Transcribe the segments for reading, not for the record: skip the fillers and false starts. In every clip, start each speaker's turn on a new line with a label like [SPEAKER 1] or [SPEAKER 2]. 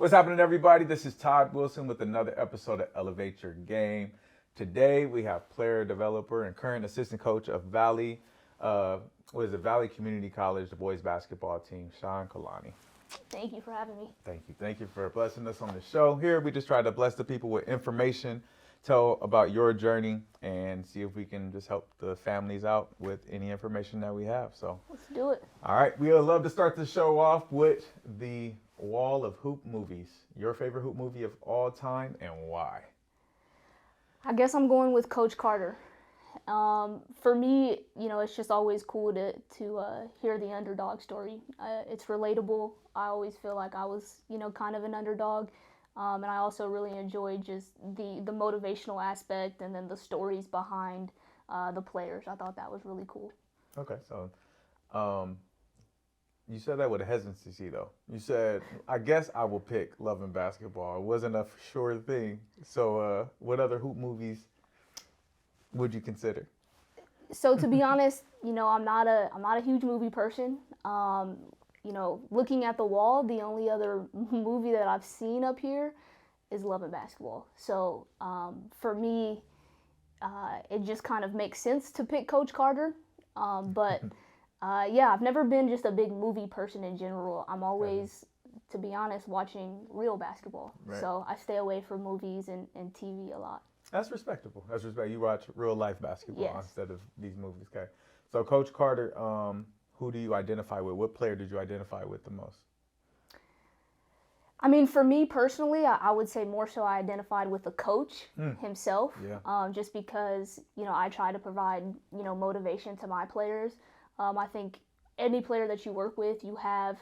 [SPEAKER 1] What's happening, everybody? This is Todd Wilson with another episode of Elevate Your Game. Today we have player, developer, and current assistant coach of Valley, Valley Community College, the boys basketball team, Shawn Kolani.
[SPEAKER 2] Thank you for having me.
[SPEAKER 1] Thank you. Thank you for blessing us on the show. Here we just try to bless the people with information, tell about your journey, and see if we can just help the families out with any information that we have. So
[SPEAKER 2] let's do it.
[SPEAKER 1] All right, we would love to start the show off with the wall of hoop movies. Your favorite hoop movie of all time and why?
[SPEAKER 2] I guess I'm going with Coach Carter. For me, it's just always cool to hear the underdog story. It's relatable. I always feel like I was, kind of an underdog. And I also really enjoyed just the motivational aspect and then the stories behind the players. I thought that was really cool.
[SPEAKER 1] Okay, so you said that with a hesitancy, though. You said, I guess I will pick Love and Basketball. It wasn't a sure thing. So what other hoop movies would you consider?
[SPEAKER 2] So to be honest, I'm not a huge movie person. Looking at the wall, the only other movie that I've seen up here is Love and Basketball. So for me, it just kind of makes sense to pick Coach Carter. I've never been just a big movie person in general. I'm always, to be honest, watching real basketball. Right. So I stay away from movies and TV a lot.
[SPEAKER 1] That's respectable. That's respectable. You watch real life basketball instead of these movies. Okay. So Coach Carter, who do you identify with? What player did you identify with the most?
[SPEAKER 2] I mean, for me personally, I would say more so I identified with the coach himself. Yeah. Just because, I try to provide, motivation to my players. I think any player that you work with, you have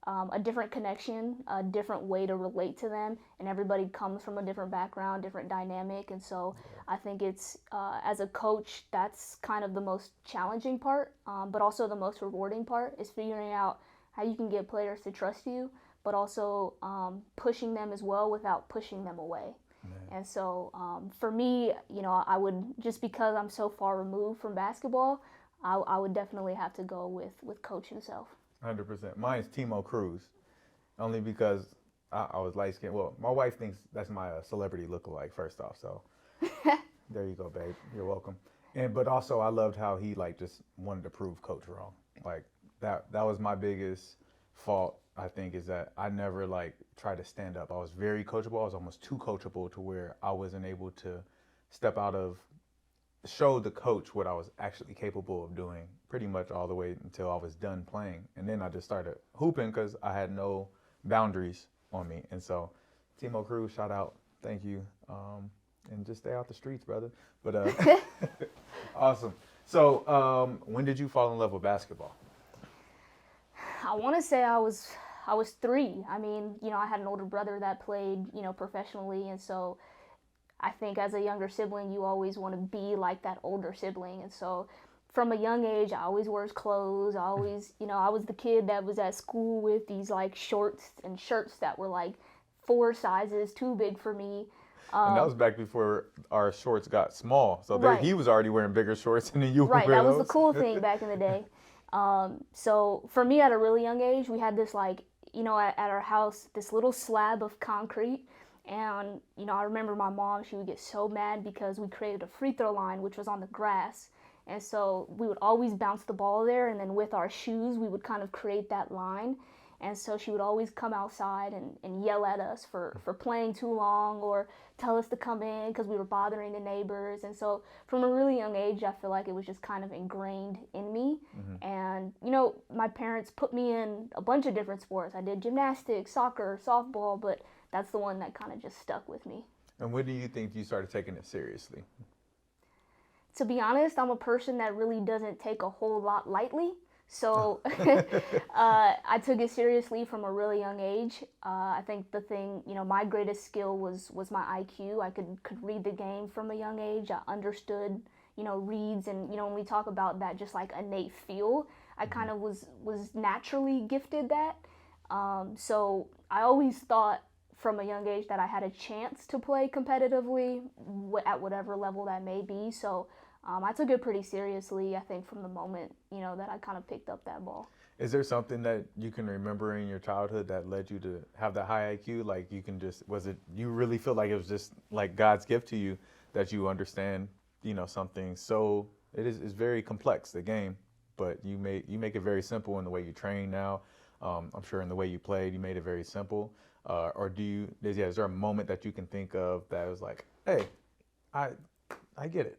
[SPEAKER 2] a different connection, a different way to relate to them, and everybody comes from a different background, different dynamic, and so I think it's, as a coach, that's kind of the most challenging part, but also the most rewarding part is figuring out how you can get players to trust you, but also pushing them as well without pushing them away. Man. And so for me, I would, just because I'm so far removed from basketball, I would definitely have to go with Coach himself.
[SPEAKER 1] 100%. Mine's Timo Cruz, only because I was light skinned. Well, my wife thinks that's my celebrity lookalike. First off, so there you go, babe. You're welcome. But also, I loved how he just wanted to prove Coach wrong. Like that was my biggest fault. I think is that I never tried to stand up. I was very coachable. I was almost too coachable to where I wasn't able to step out of. Show the coach what I was actually capable of doing pretty much all the way until I was done playing. And then I just started hooping because I had no boundaries on me. And so Timo Cruz, shout out. Thank you. And just stay out the streets, brother. But awesome. So when did you fall in love with basketball?
[SPEAKER 2] I want to say I was 3. I mean, I had an older brother that played, professionally. And so I think as a younger sibling, you always want to be like that older sibling. And so from a young age, I always wore his clothes. I always, I was the kid that was at school with these shorts and shirts that were 4 sizes too big for me.
[SPEAKER 1] And that was back before our shorts got small. So he was already wearing bigger shorts and then you were
[SPEAKER 2] wearing
[SPEAKER 1] those.
[SPEAKER 2] That was the cool thing back in the day. So for me at a really young age, we had this at our house, this little slab of concrete. And, I remember my mom, she would get so mad because we created a free throw line, which was on the grass. And so we would always bounce the ball there. And then with our shoes, we would kind of create that line. And so she would always come outside and yell at us for playing too long or tell us to come in because we were bothering the neighbors. And so from a really young age, I feel like it was just kind of ingrained in me. Mm-hmm. And, my parents put me in a bunch of different sports. I did gymnastics, soccer, softball, but that's the one that kind of just stuck with me.
[SPEAKER 1] And when do you think you started taking it seriously?
[SPEAKER 2] To be honest, I'm a person that really doesn't take a whole lot lightly. So I took it seriously from a really young age. I think the thing, my greatest skill was my IQ. I could read the game from a young age. I understood, reads. And, when we talk about that just innate feel, I kind of was naturally gifted that. So I always thought from a young age that I had a chance to play competitively at whatever level that may be. So I took it pretty seriously, I think, from the moment, that I kind of picked up that ball.
[SPEAKER 1] Is there something that you can remember in your childhood that led you to have that high IQ? Like you can just, was it, you really feel like it was just like God's gift to you that you understand, something so, it's very complex, the game, but you make it very simple in the way you train now. I'm sure in the way you played, you made it very simple. Or is there a moment that you can think of that was like, hey, I, I get it.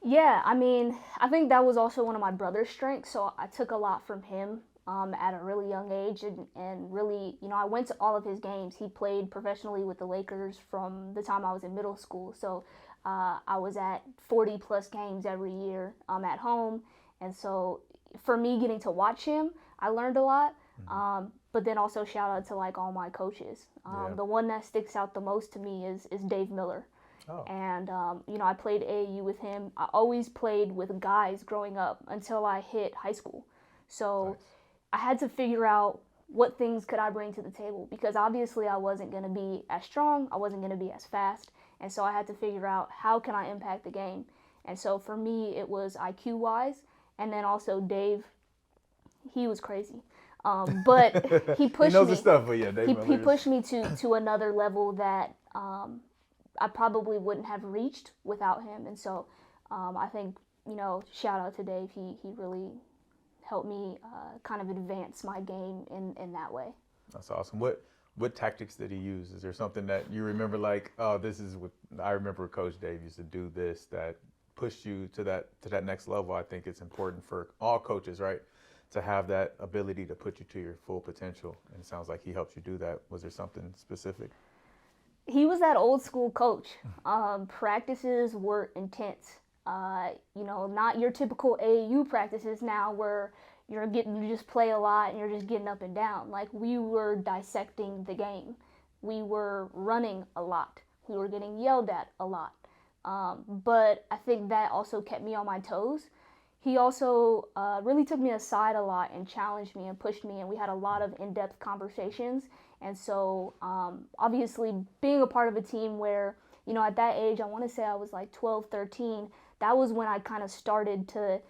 [SPEAKER 2] Yeah, I mean, I think that was also one of my brother's strengths, so I took a lot from him at a really young age, and really, I went to all of his games. He played professionally with the Lakers from the time I was in middle school, so I was at 40 plus games every year at home, and so for me getting to watch him, I learned a lot. But then also shout out to like all my coaches.
[SPEAKER 1] Yeah.
[SPEAKER 2] The one that sticks out the most to me is Dave Miller.
[SPEAKER 1] Oh,
[SPEAKER 2] And I played AAU with him. I always played with guys growing up until I hit high school. So
[SPEAKER 1] nice.
[SPEAKER 2] I had to figure out what things could I bring to the table, because obviously I wasn't going to be as strong, I wasn't going to be as fast, and so I had to figure out how can I impact the game. And so for me it was IQ wise, and then also Dave, he was crazy. But he pushed
[SPEAKER 1] He knows
[SPEAKER 2] me.
[SPEAKER 1] his stuff, but yeah, Dave
[SPEAKER 2] He
[SPEAKER 1] Miller
[SPEAKER 2] pushed me to another level that I probably wouldn't have reached without him. And so I think, shout out to Dave. He really helped me kind of advance my game in that way.
[SPEAKER 1] That's awesome. What tactics did he use? Is there something that you remember like, oh, this is what I remember Coach Dave used to do this that pushed you to that next level? I think it's important for all coaches, right? To have that ability to put you to your full potential. And it sounds like he helped you do that. Was there something specific?
[SPEAKER 2] He was that old school coach. Practices were intense. Not your typical AAU practices now where you just play a lot and you're just getting up and down. Like, we were dissecting the game. We were running a lot. We were getting yelled at a lot. But I think that also kept me on my toes. He also really took me aside a lot and challenged me and pushed me, and we had a lot of in-depth conversations. And so obviously being a part of a team where, at that age, I want to say I was like 12, 13, that was when I kind of started to,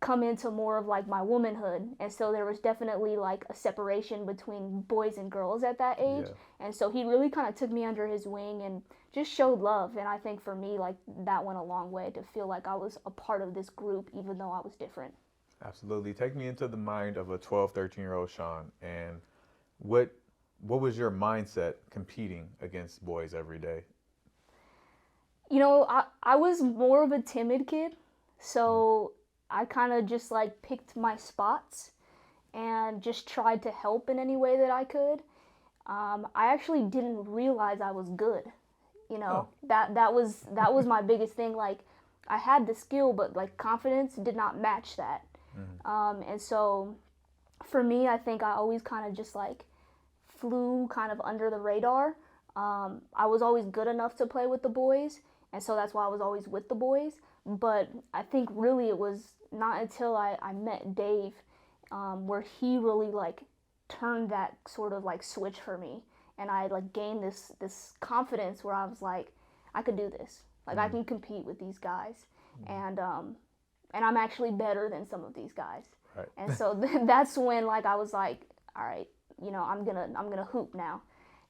[SPEAKER 2] come into more of like my womanhood. And so there was definitely like a separation between boys and girls at that age. Yeah. And so he really kind of took me under his wing and just showed love. And I think for me, like, that went a long way to feel like I was a part of this group, even though I was different.
[SPEAKER 1] Absolutely. Take me into the mind of a 12, 13-year-old Shawn, and what was your mindset competing against boys every day?
[SPEAKER 2] I was more of a timid kid, so I kind of just like picked my spots and just tried to help in any way that I could. I actually didn't realize I was good. That was my biggest thing. Like, I had the skill, but like confidence did not match that. And so for me, I think I always kind of just like flew kind of under the radar. I was always good enough to play with the boys, and so that's why I was always with the boys. But I think really it was not until I met Dave where he really like turned that sort of like switch for me, and I like gained this confidence where I was like, I could do this. Like, I can compete with these guys, and I'm actually better than some of these guys.
[SPEAKER 1] Right.
[SPEAKER 2] And so that's when like I was like, all right, I'm gonna hoop now.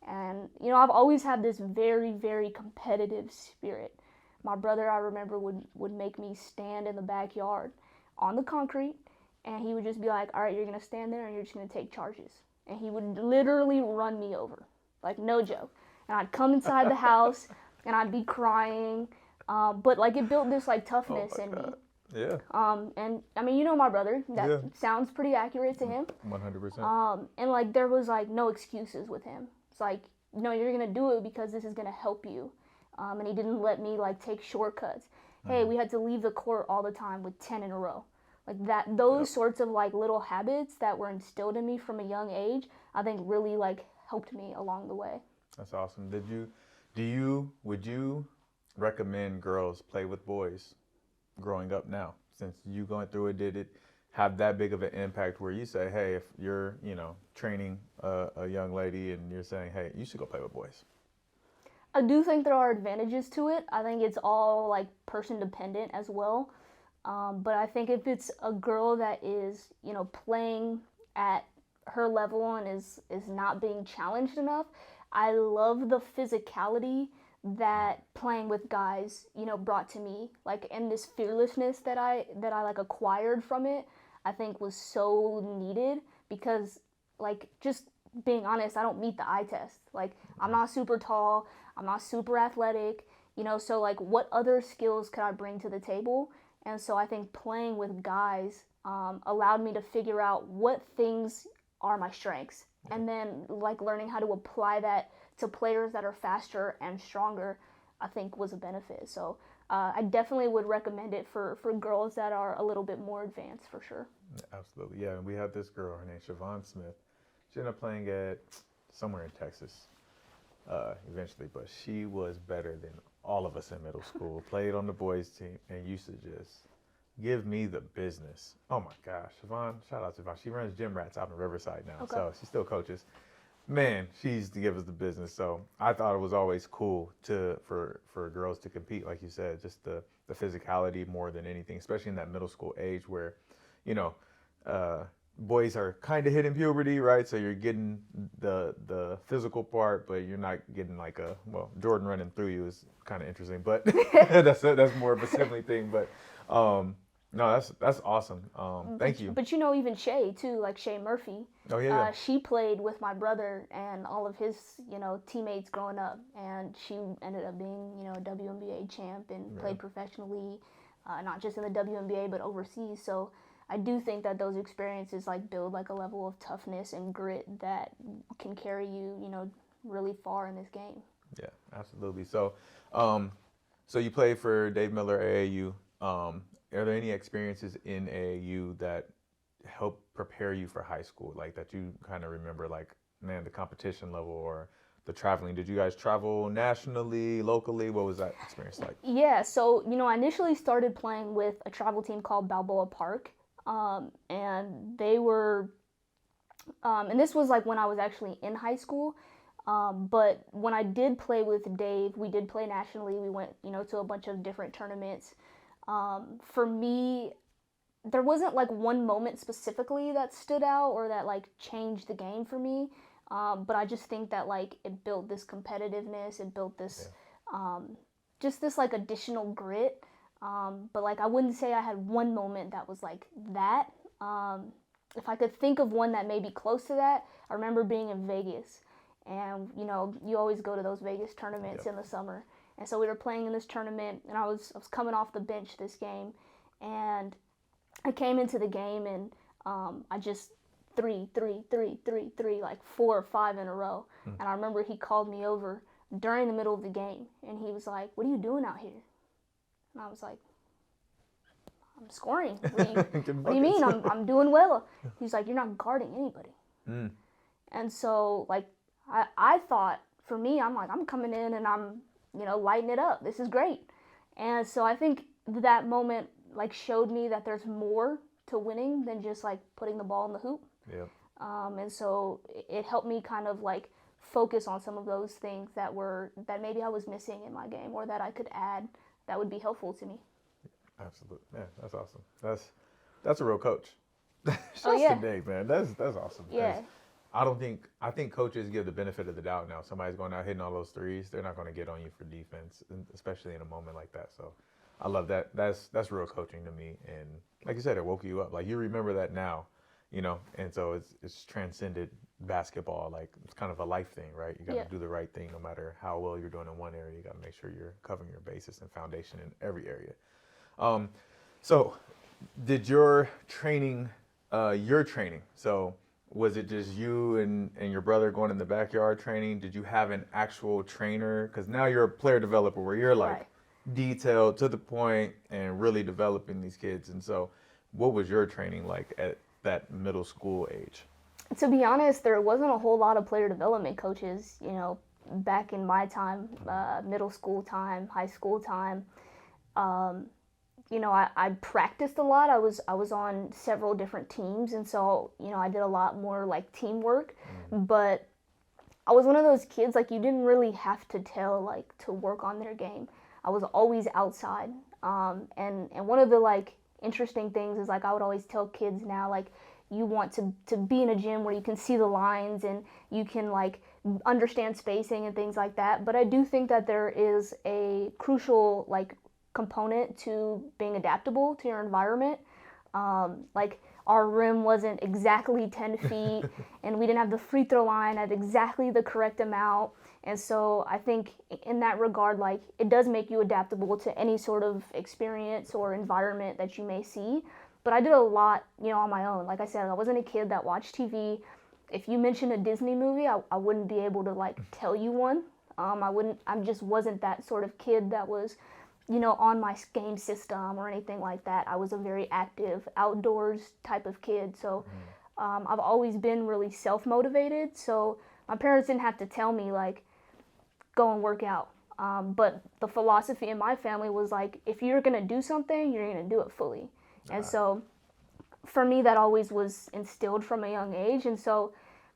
[SPEAKER 2] And I've always had this very, very competitive spirit. My brother, I remember, would make me stand in the backyard on the concrete, and he would just be like, all right, you're gonna stand there and you're just gonna take charges. And he would literally run me over, like, no joke. And I'd come inside the house and I'd be crying, but like it built this like toughness in me.
[SPEAKER 1] Yeah.
[SPEAKER 2] And I mean, my brother, that sounds pretty accurate to him.
[SPEAKER 1] 100%.
[SPEAKER 2] And like there was like no excuses with him. It's like, no, you're gonna do it because this is gonna help you. And he didn't let me like take shortcuts. Hey, we had to leave the court all the time with 10 in a row. Like that, those sorts of like little habits that were instilled in me from a young age, I think really like helped me along the way.
[SPEAKER 1] That's awesome. Would you recommend girls play with boys growing up now? Since you going through it, did it have that big of an impact where you say, hey, if you're, training a young lady and you're saying, hey, you should go play with boys?
[SPEAKER 2] I do think there are advantages to it. I think it's all like person dependent as well. But I think if it's a girl that is, you know, playing at her level and is not being challenged enough, I love the physicality that playing with guys, you know, brought to me. Like, and this fearlessness that I like acquired from it, I think was so needed because, like, just being honest, I don't meet the eye test. Like, I'm not super tall, I'm not super athletic, you know, so like what other skills could I bring to the table? And so I think playing with guys allowed me to figure out what things are my strengths, and then like learning how to apply that to players that are faster and stronger, I think was a benefit. So I definitely would recommend it for girls that are a little bit more advanced, for sure.
[SPEAKER 1] Absolutely, yeah. And we had this girl, her name's Shawn Smith. She ended up playing at somewhere in Texas eventually, but she was better than all of us in middle school. Played on the boys team and used to just give me the business. Oh my gosh, Siobhan, shout out to Siobhan. She runs Gym Rats out in Riverside now, so she still coaches. Man, she used to give us the business. So I thought it was always cool for girls to compete, like you said, just the physicality more than anything, especially in that middle school age where, you know, boys are kind of hitting puberty, right? So you're getting the physical part, but you're not getting like Jordan running through you is kind of interesting, but that's more of a sibling thing. But no, that's awesome. Thank you.
[SPEAKER 2] But you know, even Shay too, like Shay Murphy.
[SPEAKER 1] Oh yeah.
[SPEAKER 2] She played with my brother and all of his, you know, teammates growing up, and she ended up being, you know, a WNBA champ and played professionally, not just in the WNBA but overseas. So I do think that those experiences like build like a level of toughness and grit that can carry you, you know, really far in this game.
[SPEAKER 1] Yeah, absolutely. So, so you played for Dave Miller AAU. Are there any experiences in AAU that help prepare you for high school, like that you kind of remember, like, man, the competition level or the traveling? Did you guys travel nationally, locally? What was that experience like?
[SPEAKER 2] Yeah, so, you know, I initially started playing with a travel team called Balboa Park, and they were, and this was like when I was actually in high school, but when I did play with Dave, we did play nationally. We went, you know, to a bunch of different tournaments. For me, there wasn't like one moment specifically that stood out or that like changed the game for me, but I just think that like it built this competitiveness, it built this just this like additional grit, but like I wouldn't say I had one moment that was like that. If I could think of one that may be close to that, I remember being in Vegas, and you know, you always go to those Vegas tournaments in the summer, and so we were playing in this tournament, and I was coming off the bench this game, and I came into the game, and I just three, like 4 or 5 in a row. And I remember he called me over during the middle of the game, and he was like, "What are you doing out here?" And I was like, "I'm scoring." What do you mean? I'm doing well. He's like, "You're not guarding anybody." And so like I thought, for me, I'm like, I'm coming in and I'm, you know, lighting it up. This is great. And so I think that moment like showed me that there's more to winning than just like putting the ball in the hoop.
[SPEAKER 1] Yeah.
[SPEAKER 2] And so it helped me kind of like focus on some of those things that maybe I was missing in my game, or that I could add that would be helpful to me.
[SPEAKER 1] Absolutely. Yeah, that's awesome. That's a real coach.
[SPEAKER 2] Oh yeah.
[SPEAKER 1] Today, man. That's awesome.
[SPEAKER 2] Yeah.
[SPEAKER 1] I think coaches give the benefit of the doubt now. Somebody's going out hitting all those threes, they're not going to get on you for defense, especially in a moment like that. So I love that. That's real coaching to me. And like you said, it woke you up. Like, you remember that now, you know, and so it's transcended basketball. Like, it's kind of a life thing, right? You got to do the right thing no matter how well you're doing in one area. You got to make sure you're covering your basis and foundation in every area. So did your training, so was it just you and your brother going in the backyard training? Did you have an actual trainer? Because now you're a player developer where you're like detailed, to the point, and really developing these kids. And so what was your training like at that middle school age?
[SPEAKER 2] To be honest, there wasn't a whole lot of player development coaches, you know, back in my time, middle school time, high school time. You know, I practiced a lot. I was on several different teams, and so, you know, I did a lot more like teamwork. But I was one of those kids, like, you didn't really have to tell like to work on their game. I was always outside. And one of the like interesting things is like I would always tell kids now, like, you want to be in a gym where you can see the lines and you can like understand spacing and things like that. But I do think that there is a crucial like component to being adaptable to your environment. Like our rim wasn't exactly 10 feet and we didn't have the free throw line at exactly the correct amount. And so I think in that regard, like it does make you adaptable to any sort of experience or environment that you may see. But I did a lot, you know, on my own. Like I said, I wasn't a kid that watched TV. If you mentioned a Disney movie, I wouldn't be able to like tell you one. I just wasn't that sort of kid that was, you know, on my game system or anything like that. I was a very active, outdoors type of kid. So I've always been really self-motivated. So my parents didn't have to tell me like, go and work out. But the philosophy in my family was like, if you're gonna do something, you're gonna do it fully. And so for me, that always was instilled from a young age. And so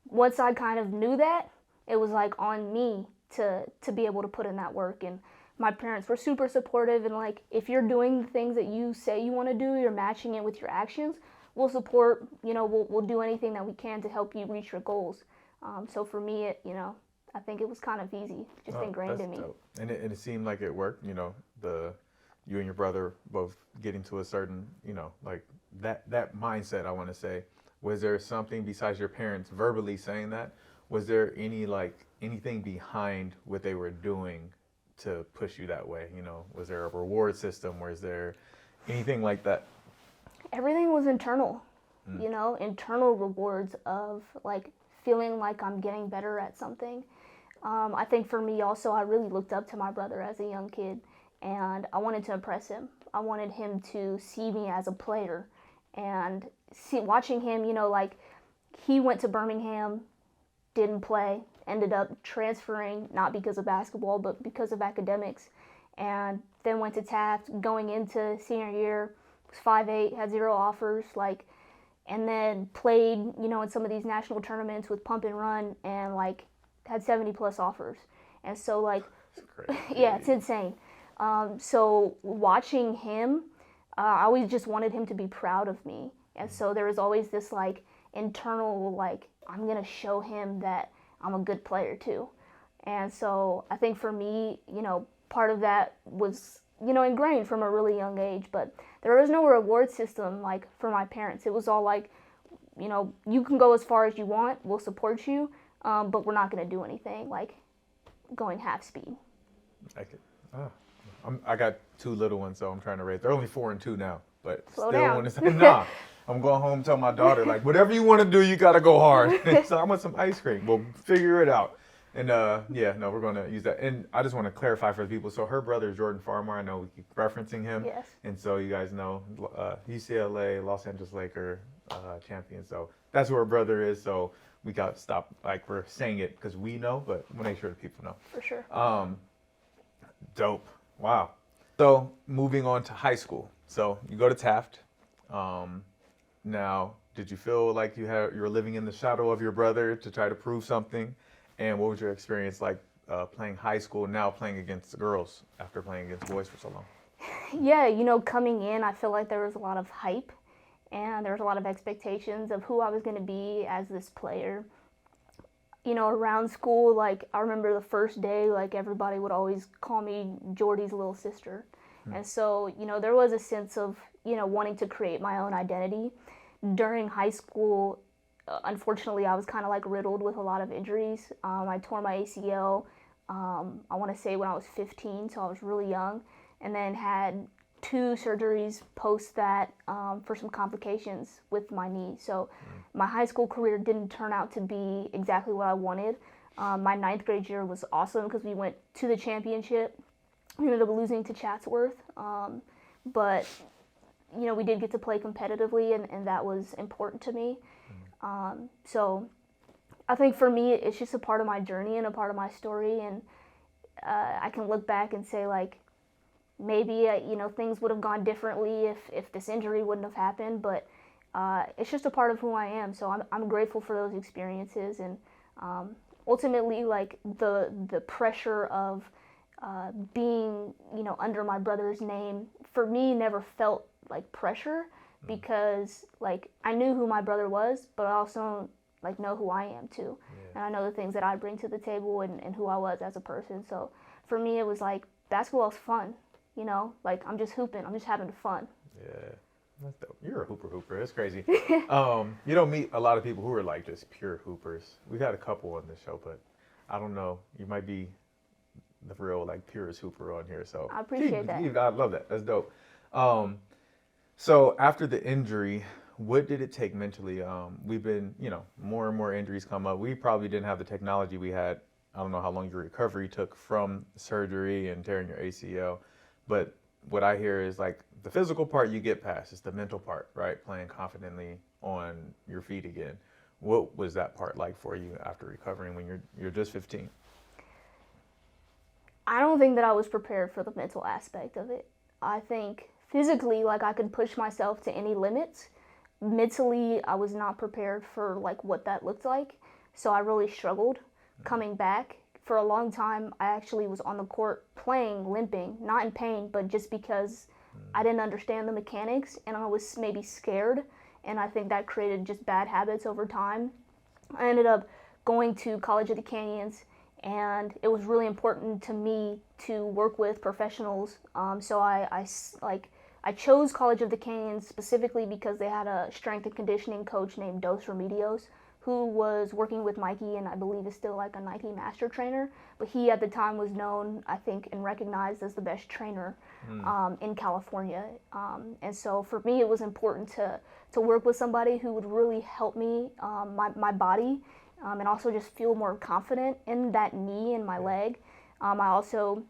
[SPEAKER 2] once I kind of knew that, it was like on me to be able to put in that work. And my parents were super supportive. And like, if you're doing the things that you say you want to do, you're matching it with your actions, we'll support, you know, we'll do anything that we can to help you reach your goals. So for me, it, you know, I think it was kind of easy, just ingrained in me.
[SPEAKER 1] Dope. And it seemed like it worked, you know, you and your brother both getting to a certain, you know, like that mindset, I want to say. Was there something besides your parents verbally saying that? Was there anything behind what they were doing to push you that way? You know, was there a reward system? Was there anything like that?
[SPEAKER 2] Everything was internal, you know, internal rewards of like feeling like I'm getting better at something. I think for me also, I really looked up to my brother as a young kid. And I wanted to impress him. I wanted him to see me as a player. And watching him, you know, like he went to Birmingham, didn't play, ended up transferring, not because of basketball, but because of academics. And then went to Taft, going into senior year, was 5'8", had 0 offers, like, and then played, you know, in some of these national tournaments with Pump and Run and like had 70 plus offers. And so like, yeah, it's insane. So watching him, I always just wanted him to be proud of me. And so there was always this like internal, like, I'm going to show him that I'm a good player too. And so I think for me, you know, part of that was, you know, ingrained from a really young age, but there was no reward system like for my parents. It was all like, you know, you can go as far as you want, we'll support you, but we're not going to do anything like going half speed.
[SPEAKER 1] I got 2 little ones, so I'm trying to raise. They're only 4 and 2 now, but
[SPEAKER 2] Slow
[SPEAKER 1] still
[SPEAKER 2] down.
[SPEAKER 1] want to say, nah. I'm going home and tell my daughter, like, whatever you want to do, you got to go hard. So I want some ice cream. We'll figure it out. And yeah, no, we're going to use that. And I just want to clarify for the people. So her brother is Jordan Farmer. I know we keep referencing him.
[SPEAKER 2] Yes.
[SPEAKER 1] And so you guys know UCLA, Los Angeles Laker champion. So that's who her brother is. So we got to stop, like, we're saying it because we know, but we'll make sure the people know.
[SPEAKER 2] For sure.
[SPEAKER 1] Dope. Wow. So moving on to high school. So you go to Taft. Now, did you feel like you were living in the shadow of your brother to try to prove something? And what was your experience like playing high school, now playing against the girls after playing against boys for so long?
[SPEAKER 2] Yeah, you know, coming in, I feel like there was a lot of hype and there was a lot of expectations of who I was going to be as this player. You know, around school, like, I remember the first day, like, everybody would always call me Jordy's little sister. And so, you know, there was a sense of, you know, wanting to create my own identity. During high school, unfortunately, I was kind of like riddled with a lot of injuries. I tore my ACL, I want to say when I was 15, so I was really young, and then had 2 surgeries post that for some complications with my knee. So my high school career didn't turn out to be exactly what I wanted. My 9th grade year was awesome because we went to the championship. We ended up losing to Chatsworth, but you know, we did get to play competitively, and that was important to me. So I think for me, it's just a part of my journey and a part of my story, and I can look back and say, like, maybe you know, things would have gone differently if this injury wouldn't have happened, but it's just a part of who I am. So I'm grateful for those experiences, and ultimately, like, the pressure of being, under my brother's name, for me, never felt like pressure because, like, I knew who my brother was, but I also, like, know who I am, too. Yeah. And I know the things that I bring to the table and who I was as a person. So for me, it was like, basketball's fun, Like, I'm just hooping. I'm just having fun.
[SPEAKER 1] Yeah. That's dope. You're a hooper. That's crazy. You don't meet a lot of people who are, like, just pure hoopers. We've had a couple on the show, but I don't know. You might be the real, like, purest hooper on here. So
[SPEAKER 2] I appreciate that.
[SPEAKER 1] I love that. That's dope. So after the injury, what did it take mentally? We've been, more and more injuries come up. We probably didn't have the technology we had. I don't know how long your recovery took from surgery and tearing your ACL, but what I hear is, like, the physical part you get past. It's the mental part, right? Playing confidently on your feet again. What was that part like for you after recovering when you're just 15?
[SPEAKER 2] I don't think that I was prepared for the mental aspect of it. I think physically, like, I could push myself to any limits. Mentally, I was not prepared for, like, what that looked like. So I really struggled coming back. For a long time, I actually was on the court playing, limping, not in pain, but just because I didn't understand the mechanics and I was maybe scared. And I think that created just bad habits over time. I ended up going to College of the Canyons, and it was really important to me to work with professionals. So I chose College of the Canyons specifically because they had a strength and conditioning coach named Dos Remedios, who was working with Mikey and I believe is still like a Nike master trainer. But he at the time was known, I think, and recognized as the best trainer in California. And so for me, it was important to work with somebody who would really help me, my body, and also just feel more confident in that knee and my leg. I also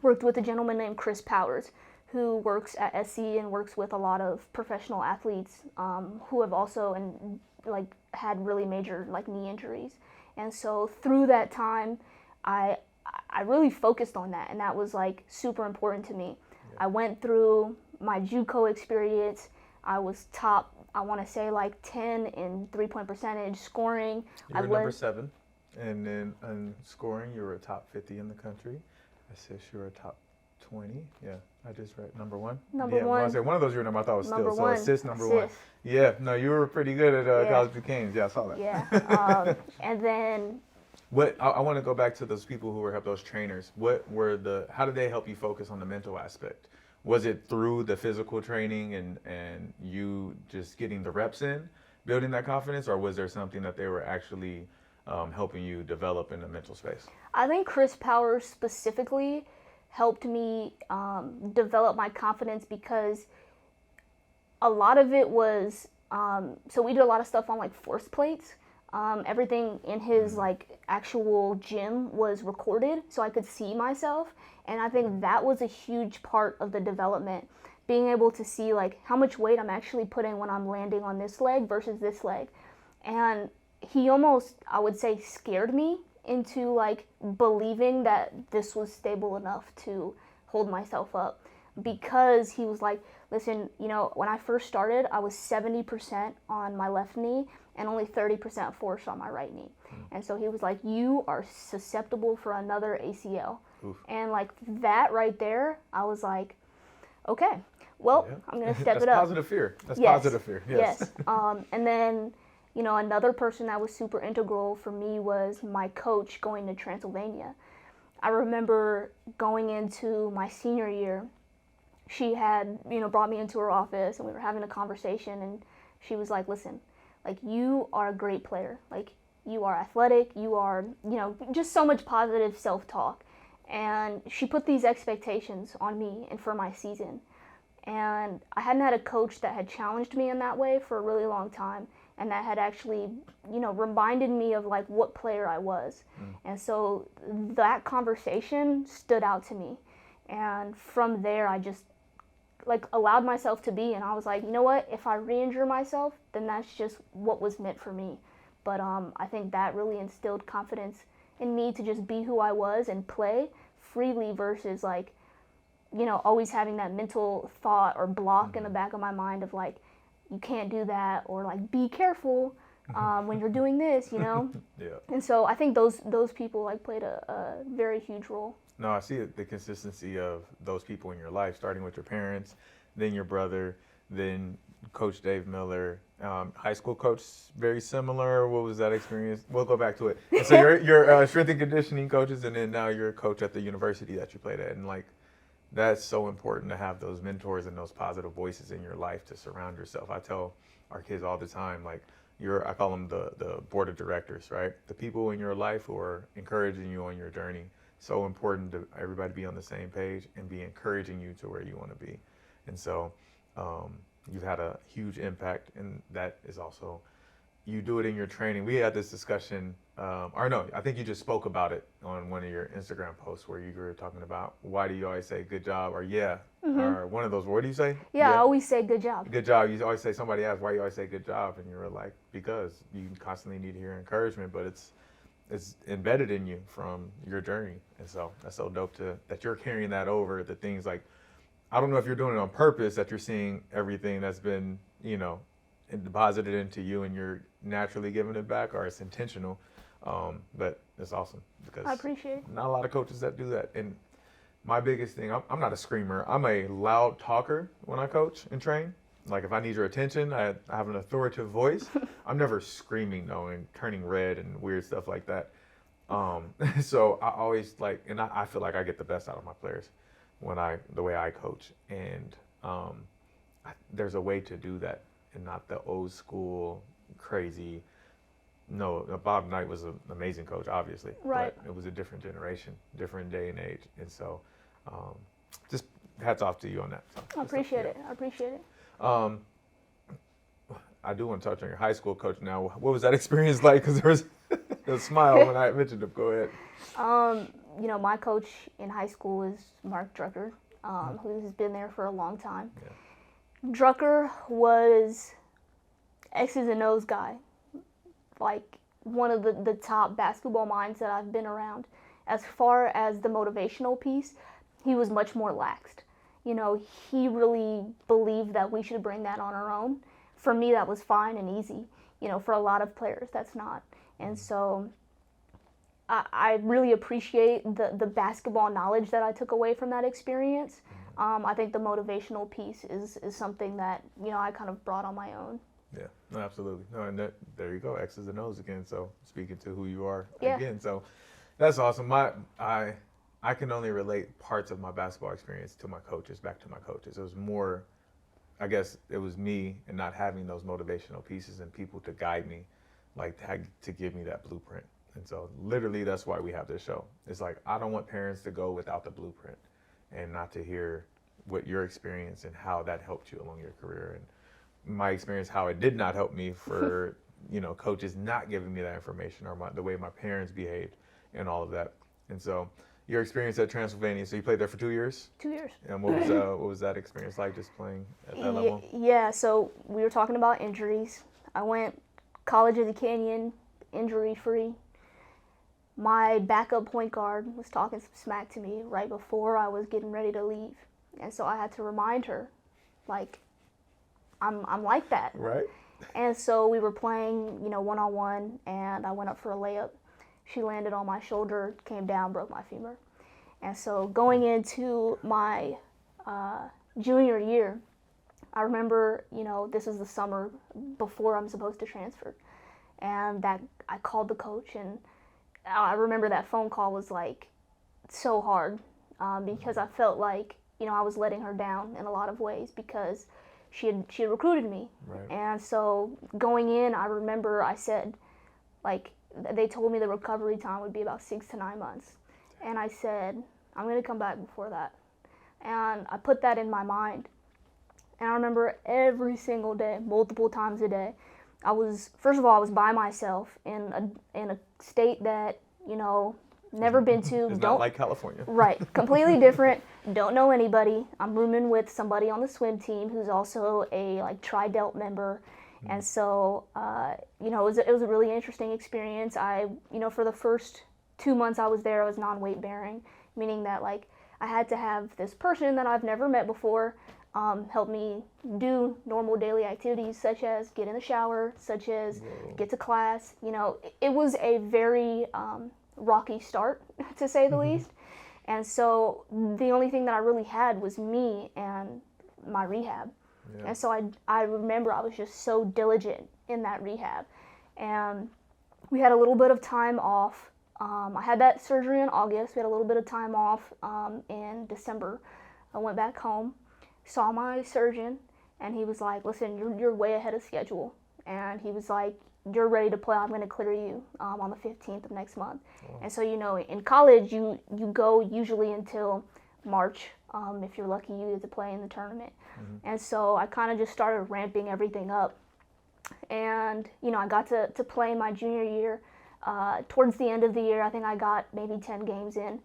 [SPEAKER 2] worked with a gentleman named Chris Powers, who works at SC and works with a lot of professional athletes who have also had really major knee injuries. And so through that time, I really focused on that, and that was super important to me. Yeah. I went through my JUCO experience. I was top, I want to say 10 in 3-point percentage, scoring.
[SPEAKER 1] You were number 7, and then in scoring you were a top 50 in the country. Assists you were a top 20. Yeah, I just read number 1.
[SPEAKER 2] Number 1.
[SPEAKER 1] I said one of those you were number. I thought it was
[SPEAKER 2] number
[SPEAKER 1] still.
[SPEAKER 2] One.
[SPEAKER 1] So assist number 1. Yeah, no, you were pretty good at College of the Canyons. Yeah, I saw that.
[SPEAKER 2] Yeah, and then.
[SPEAKER 1] I want to go back to those people who were those trainers. How did they help you focus on the mental aspect? Was it through the physical training and you just getting the reps in, building that confidence, or was there something that they were actually helping you develop in the mental space? I
[SPEAKER 2] think Chris Powers specifically helped me develop my confidence because a lot of it was, so we did a lot of stuff on force plates. Everything in his actual gym was recorded so I could see myself, and I think that was a huge part of the development, being able to see how much weight I'm actually putting when I'm landing on this leg versus this leg. And he almost, I would say, scared me into believing that this was stable enough to hold myself up, because he was like, listen, when I first started, I was 70% on my left knee and only 30% force on my right knee. And so he was like, you are susceptible for another ACL. Oof. And that right there, I was like, okay, well, yeah. I'm going to step it up.
[SPEAKER 1] That's positive fear. That's positive fear. Yes.
[SPEAKER 2] And then, another person that was super integral for me was my coach going to Transylvania. I remember going into my senior year, she had, brought me into her office and we were having a conversation, and she was like, listen, you are a great player. You are athletic. You are, just so much positive self-talk. And she put these expectations on me and for my season. And I hadn't had a coach that had challenged me in that way for a really long time, and that had actually, reminded me of what player I was. And so that conversation stood out to me. And from there, I just allowed myself to be, and I was like, you know what, if I re-injure myself, then that's just what was meant for me. But I think that really instilled confidence in me to just be who I was and play freely versus always having that mental thought or block in the back of my mind of you can't do that, or be careful, when you're doing this, you know?
[SPEAKER 1] Yeah.
[SPEAKER 2] And so I think those people like played a very huge role.
[SPEAKER 1] No, I see the consistency of those people in your life, starting with your parents, then your brother, then Coach Dave Miller. High school coach, very similar. What was that experience? We'll go back to it. And so you're strength and conditioning coaches, and then now you're a coach at the university that you played at. And like, that's so important to have those mentors and those positive voices in your life to surround yourself. I tell our kids all the time, like, I call them the board of directors, right? The people in your life who are encouraging you on your journey. So important to everybody be on the same page and be encouraging you to where you want to be. And so you've had a huge impact, and that is also, you do it in your training. We had this discussion, I think you just spoke about it on one of your Instagram posts where you were talking about, why do you always say good job, or or one of those, what do you say?
[SPEAKER 2] Yeah, I always say good job.
[SPEAKER 1] Good job. You always say, somebody asked why you always say good job, and you were like, because you constantly need to hear encouragement, but it's embedded in you from your journey. And so that's so dope that you're carrying that over, the things like, I don't know if you're doing it on purpose, that you're seeing everything that's been, deposited into you and you're naturally giving it back, or it's intentional. But it's awesome because
[SPEAKER 2] I appreciate it.
[SPEAKER 1] Not a lot of coaches that do that. And my biggest thing, I'm not a screamer. I'm a loud talker when I coach and train. Like, if I need your attention, I have an authoritative voice. I'm never screaming though and turning red and weird stuff like that. So I always and I feel like I get the best out of my players the way I coach. And there's a way to do that, and not the old school crazy. No, Bob Knight was an amazing coach, obviously.
[SPEAKER 2] Right.
[SPEAKER 1] But it was a different generation, different day and age. And so just hats off to you on that. So,
[SPEAKER 2] I appreciate it.
[SPEAKER 1] I do want to touch on your high school coach now. What was that experience like? Because there was a smile when I mentioned him. Go ahead.
[SPEAKER 2] My coach in high school is Mark Drucker, who has been there for a long time. Yeah. Drucker was X's and O's guy, like one of the top basketball minds that I've been around. As far as the motivational piece, he was much more laxed. He really believed that we should bring that on our own. For me, that was fine and easy. For a lot of players, that's not. And so I really appreciate the basketball knowledge that I took away from that experience. I think the motivational piece is something that, I kind of brought on my own.
[SPEAKER 1] Yeah, no, absolutely. No, and there you go, X's and O's again. So speaking to who you are again. So that's awesome. I can only relate parts of my basketball experience to my coaches, back to my coaches. It was more, I guess it was me and not having those motivational pieces and people to guide me, like to give me that blueprint. And so literally that's why we have this show. It's like, I don't want parents to go without the blueprint and not to hear what your experience and how that helped you along your career. And my experience, how it did not help me for, coaches not giving me that information, or the way my parents behaved and all of that. And so your experience at Transylvania, so you played there for 2 years?
[SPEAKER 2] 2 years.
[SPEAKER 1] And what was that experience like, just playing at that level?
[SPEAKER 2] Yeah, so we were talking about injuries. I went College of the Canyon, injury-free. My backup point guard was talking some smack to me right before I was getting ready to leave. And so I had to remind her, like, I'm like that.
[SPEAKER 1] Right.
[SPEAKER 2] And so we were playing, one-on-one, and I went up for a layup. She landed on my shoulder, came down, broke my femur. And so going into my junior year, I remember, this is the summer before I'm supposed to transfer. And that I called the coach, and I remember that phone call was like so hard because I felt like, I was letting her down in a lot of ways because she had recruited me.
[SPEAKER 1] Right.
[SPEAKER 2] And so going in, I remember I said, like, they told me the recovery time would be about 6 to 9 months. And I said, I'm going to come back before that. And I put that in my mind. And I remember every single day, multiple times a day, first of all, I was by myself in a state that, never been to.
[SPEAKER 1] It's not like California.
[SPEAKER 2] Right, completely different. Don't know anybody. I'm rooming with somebody on the swim team who's also a Tri-Delt member. And so, it was a really interesting experience. For the first 2 months I was there, I was non-weight bearing, meaning that I had to have this person that I've never met before helped me do normal daily activities such as get in the shower, such as get to class. You know, it was a very rocky start, to say the least. And so the only thing that I really had was me and my rehab. Yeah. And so I remember I was just so diligent in that rehab. And we had a little bit of time off. I had that surgery in August. We had a little bit of time off in December. I went back home, saw my surgeon, and he was like, listen, you're way ahead of schedule. And he was like, you're ready to play. I'm going to clear you on the 15th of next month. Oh. And so, you know, in college, you go usually until March. If you're lucky, you get to play in the tournament. Mm-hmm. And so I kind of just started ramping everything up. And, you know, I got to play my junior year. Towards the end of the year, I think I got maybe 10 games in.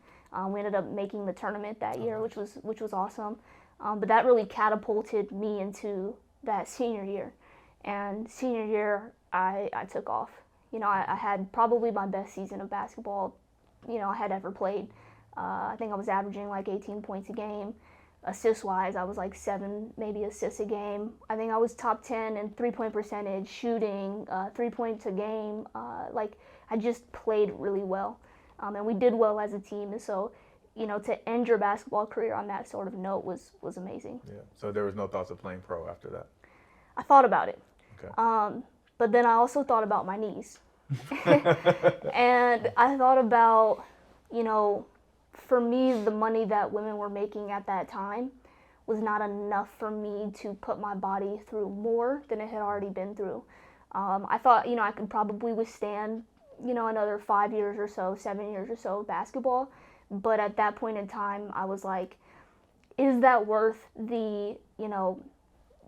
[SPEAKER 2] We ended up making the tournament that year, which was awesome. But that really catapulted me into that senior year. And senior year, I took off. You know, I had probably my best season of basketball, you know, I had ever played. I think I was averaging like 18 points a game. Assist-wise, I was like 7 maybe assists a game. I think I was top 10 in three-point percentage, shooting, 3 points a game. Like, I just played really well. And we did well as a team. And so, you know, to end your basketball career on that sort of note was amazing. Yeah.
[SPEAKER 1] So there was no thoughts of playing pro after that?
[SPEAKER 2] I thought about it. Okay. But then I also thought about my knees. And I thought about, you know, for me, the money that women were making at that time was not enough for me to put my body through more than it had already been through. I thought, you know, I could probably withstand, you know, another 5 years or so, 7 years or so of basketball. But at that point in time, I was like, is that worth the, you know,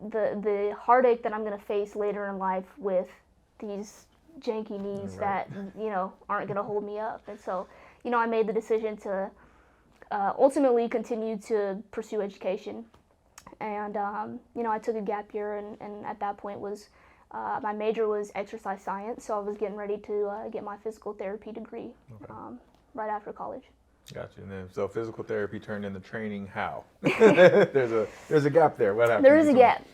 [SPEAKER 2] the heartache that I'm going to face later in life with these janky knees that, you know, aren't going to hold me up? And so, you know, I made the decision to ultimately continue to pursue education. And, you know, I took a gap year, and at that point was, my major was exercise science, so I was getting ready to get my physical therapy degree right after college.
[SPEAKER 1] Gotcha. And then, so physical therapy turned into training. How? there's a gap there. What happened?
[SPEAKER 2] There is a gap.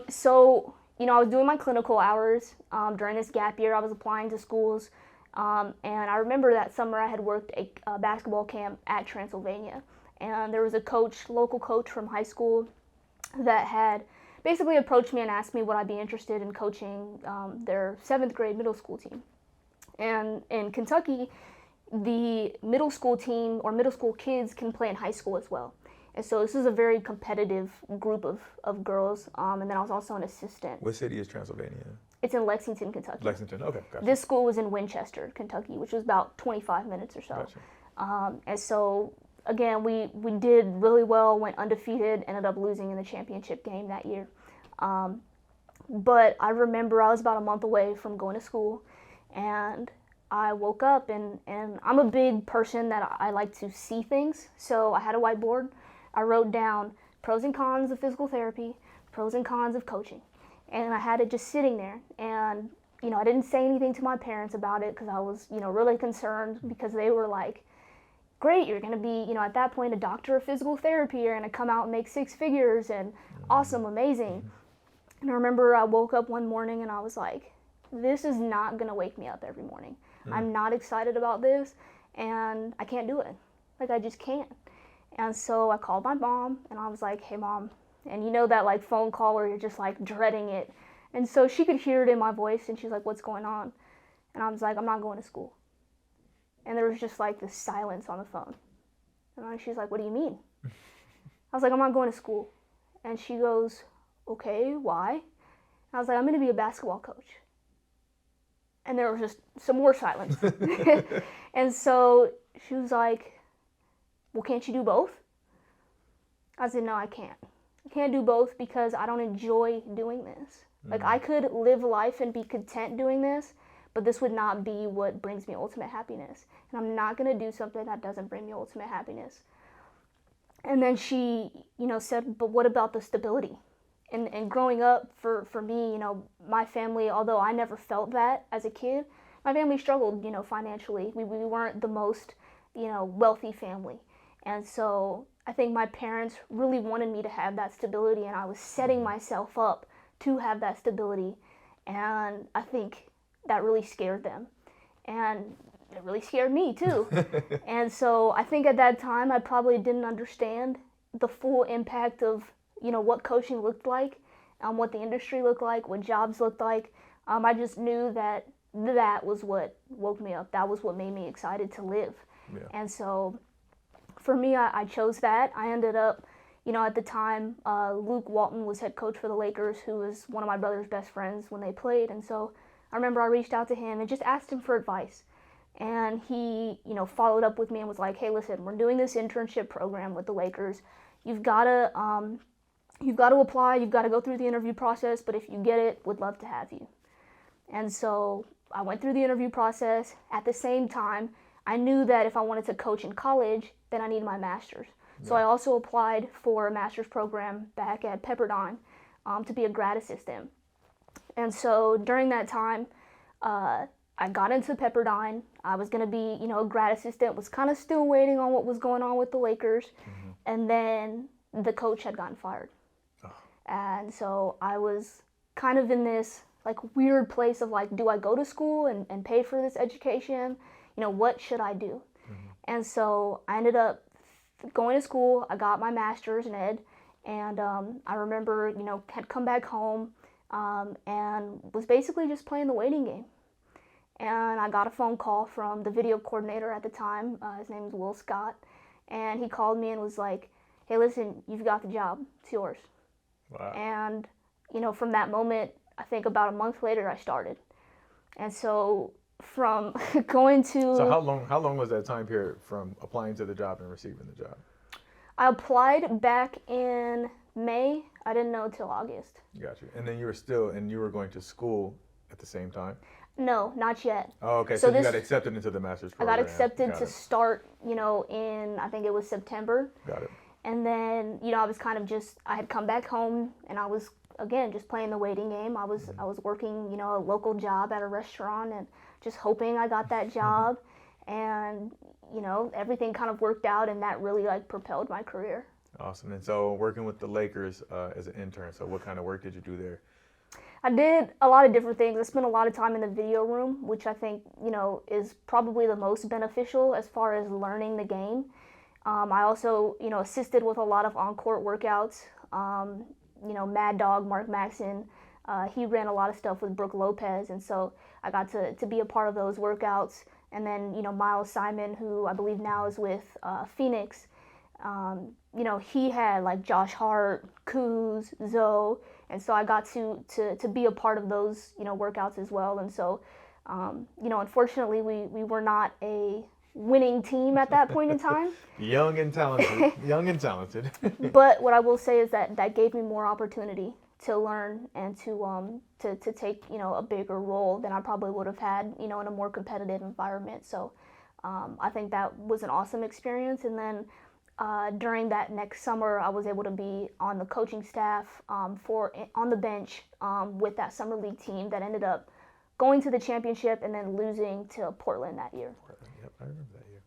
[SPEAKER 2] So, you know, I was doing my clinical hours during this gap year. I was applying to schools, and I remember that summer I had worked a basketball camp at Transylvania, and there was a coach, local coach from high school, that had basically approached me and asked me would I be interested in coaching their 7th grade middle school team. And in Kentucky, the middle school team or middle school kids can play in high school as well. And so this is a very competitive group of girls. And then I was also an assistant.
[SPEAKER 1] What city is Transylvania?
[SPEAKER 2] It's in Lexington, Kentucky.
[SPEAKER 1] Lexington, okay, gotcha.
[SPEAKER 2] This school was in Winchester, Kentucky, which was about 25 minutes or so. Gotcha. And so, again, we did really well, went undefeated, ended up losing in the championship game that year. But I remember I was about a month away from going to school, and I woke up, and I'm a big person that I like to see things. So I had a whiteboard. I wrote down pros and cons of physical therapy, pros and cons of coaching. And I had it just sitting there. And, you know, I didn't say anything to my parents about it because I was, you know, really concerned, because they were like, great, you're going to be, you know, at that point, a doctor of physical therapy. You're going to come out and make 6 figures, and awesome, amazing. And I remember I woke up one morning and I was like, this is not going to wake me up every morning. I'm not excited about this, and I can't do it. Like, I just can't. And so I called my mom, and I was like, hey, Mom. And you know that, like, phone call where you're just, like, dreading it. And so she could hear it in my voice, and she's like, what's going on? And I was like, I'm not going to school. And there was just, like, this silence on the phone. And she's like, what do you mean? I was like, I'm not going to school. And she goes, okay, why? And I was like, I'm going to be a basketball coach. And there was just some more silence. And so she was like, well, can't you do both? I said, no, I can't. I can't do both because I don't enjoy doing this. Like, I could live life and be content doing this, but this would not be what brings me ultimate happiness. And I'm not going to do something that doesn't bring me ultimate happiness. And then she, you know, said, but what about the stability? And growing up, for me, you know, my family, although I never felt that as a kid, my family struggled, you know, financially. We weren't the most, you know, wealthy family. And so I think my parents really wanted me to have that stability, and I was setting myself up to have that stability. And I think that really scared them. And it really scared me too. And so I think at that time I probably didn't understand the full impact of, what coaching looked like, what the industry looked like, what jobs looked like. I just knew that was what woke me up. That was what made me excited to live.
[SPEAKER 1] Yeah.
[SPEAKER 2] And so for me, I chose that. I ended up, at the time, Luke Walton was head coach for the Lakers, who was one of my brother's best friends when they played. And so I remember I reached out to him and just asked him for advice. And he, followed up with me and was like, hey, listen, we're doing this internship program with the Lakers. You've got to apply. You've got to go through the interview process. But if you get it, would love to have you. And so I went through the interview process. At the same time, I knew that if I wanted to coach in college, then I needed my master's. Yeah. So I also applied for a master's program back at Pepperdine to be a grad assistant. And so during that time, I got into Pepperdine. I was going to be, a grad assistant, was kind of still waiting on what was going on with the Lakers. Mm-hmm. And then the coach had gotten fired. Oh. And so I was kind of in this weird place of do I go to school and pay for this education? What should I do? Mm-hmm. And so I ended up going to school. I got my master's in ed. And I remember, had come back home and was basically just playing the waiting game. And I got a phone call from the video coordinator at the time. His name is Will Scott. And he called me and was like, hey, listen, you've got the job. It's yours. Wow. And, from that moment, I think about a month later, I started. And so from going to...
[SPEAKER 1] So how long was that time period from applying to the job and receiving the job?
[SPEAKER 2] I applied back in May. I didn't know until August.
[SPEAKER 1] Got you. And then you were going to school at the same time?
[SPEAKER 2] No, not yet.
[SPEAKER 1] Oh, okay. So you got accepted into the master's program.
[SPEAKER 2] I got accepted to start, in, I think it was September.
[SPEAKER 1] Got it.
[SPEAKER 2] And then, I was kind of I had come back home and I was, again, just playing the waiting game. I was working, a local job at a restaurant and just hoping I got that job. And, everything kind of worked out, and that really propelled my career.
[SPEAKER 1] Awesome. And so working with the Lakers as an intern, so what kind of work did you do there?
[SPEAKER 2] I did a lot of different things. I spent a lot of time in the video room, which I think, is probably the most beneficial as far as learning the game. I also, assisted with a lot of on-court workouts. Mad Dog, Mark Maxson, he ran a lot of stuff with Brooke Lopez, and so I got to be a part of those workouts. And then, Miles Simon, who I believe now is with Phoenix, he had Josh Hart, Kuz, Zoe, and so I got to be a part of those, workouts as well. And so, unfortunately, we were not a winning team at that point in time.
[SPEAKER 1] Young and talented.
[SPEAKER 2] But what I will say is that gave me more opportunity to learn and to take, a bigger role than I probably would have had, in a more competitive environment. So I think that was an awesome experience. And then during that next summer, I was able to be on the coaching staff on the bench with that summer league team that ended up going to the championship and then losing to Portland that year.
[SPEAKER 1] Yep, I remember that year.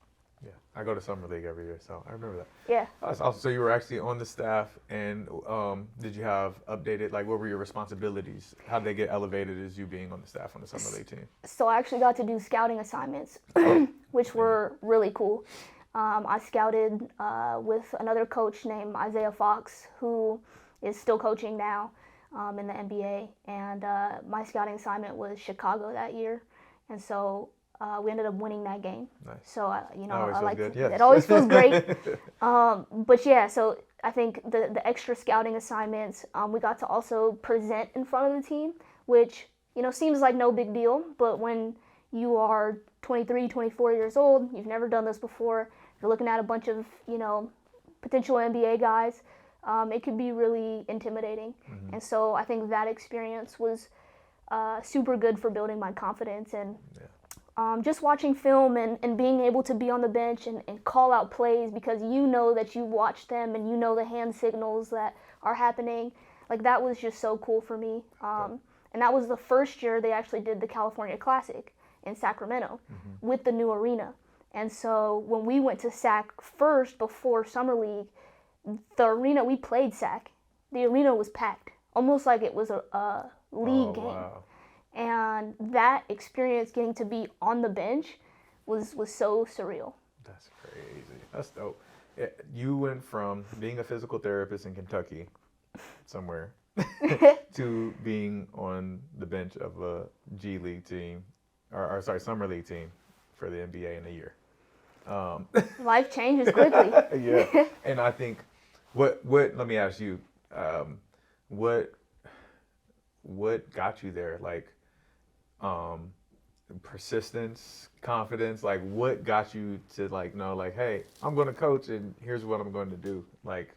[SPEAKER 1] Yeah, I go to summer league every year, so I remember that.
[SPEAKER 2] Yeah.
[SPEAKER 1] So you were actually on the staff, and did you have updated, what were your responsibilities? How did they get elevated as you being on the staff on the summer league team?
[SPEAKER 2] So I actually got to do scouting assignments, which were really cool. I scouted with another coach named Isaiah Fox, who is still coaching now in the NBA. And my scouting assignment was Chicago that year. And so we ended up winning that game.
[SPEAKER 1] Nice.
[SPEAKER 2] So, I like
[SPEAKER 1] good. Yes.
[SPEAKER 2] It always feels great. But yeah, so I think the extra scouting assignments, we got to also present in front of the team, which, seems like no big deal. But when you are 23, 24 years old, you've never done this before, you're looking at a bunch of, potential NBA guys, it could be really intimidating. Mm-hmm. And so I think that experience was super good for building my confidence. And just watching film and being able to be on the bench and call out plays because that you watched them and the hand signals that are happening, that was just so cool for me. And that was the first year they actually did the California Classic in Sacramento with the new arena. And so when we went to SAC first before Summer League, the arena, we played SAC. The arena was packed, almost like it was a league game.
[SPEAKER 1] Wow.
[SPEAKER 2] And that experience, getting to be on the bench, was so surreal.
[SPEAKER 1] That's crazy. That's dope. You went from being a physical therapist in Kentucky, somewhere, to being on the bench of a G League team, or Summer League team for the NBA in a year.
[SPEAKER 2] Life changes quickly.
[SPEAKER 1] Yeah, and I think what let me ask you, what got you there? Like, persistence, confidence. Like, what got you to know, hey, I'm going to coach, and here's what I'm going to do. Like,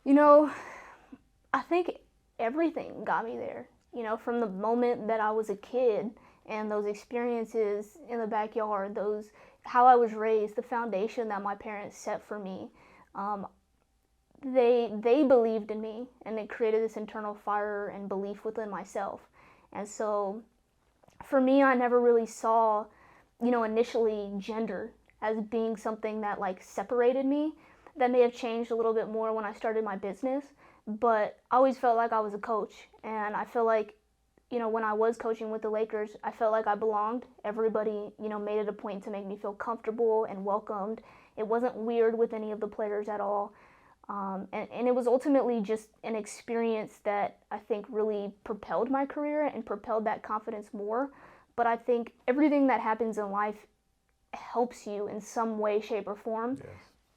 [SPEAKER 2] I think everything got me there. From the moment that I was a kid, and those experiences in the backyard, how I was raised, the foundation that my parents set for me, they believed in me, and it created this internal fire and belief within myself. And so for me, I never really saw, initially gender as being something that separated me. That may have changed a little bit more when I started my business, but I always felt like I was a coach, and I feel like, when I was coaching with the Lakers, I felt like I belonged. Everybody, made it a point to make me feel comfortable and welcomed. It wasn't weird with any of the players at all. And it was ultimately just an experience that I think really propelled my career and propelled that confidence more. But I think everything that happens in life helps you in some way, shape, or form.
[SPEAKER 1] yes.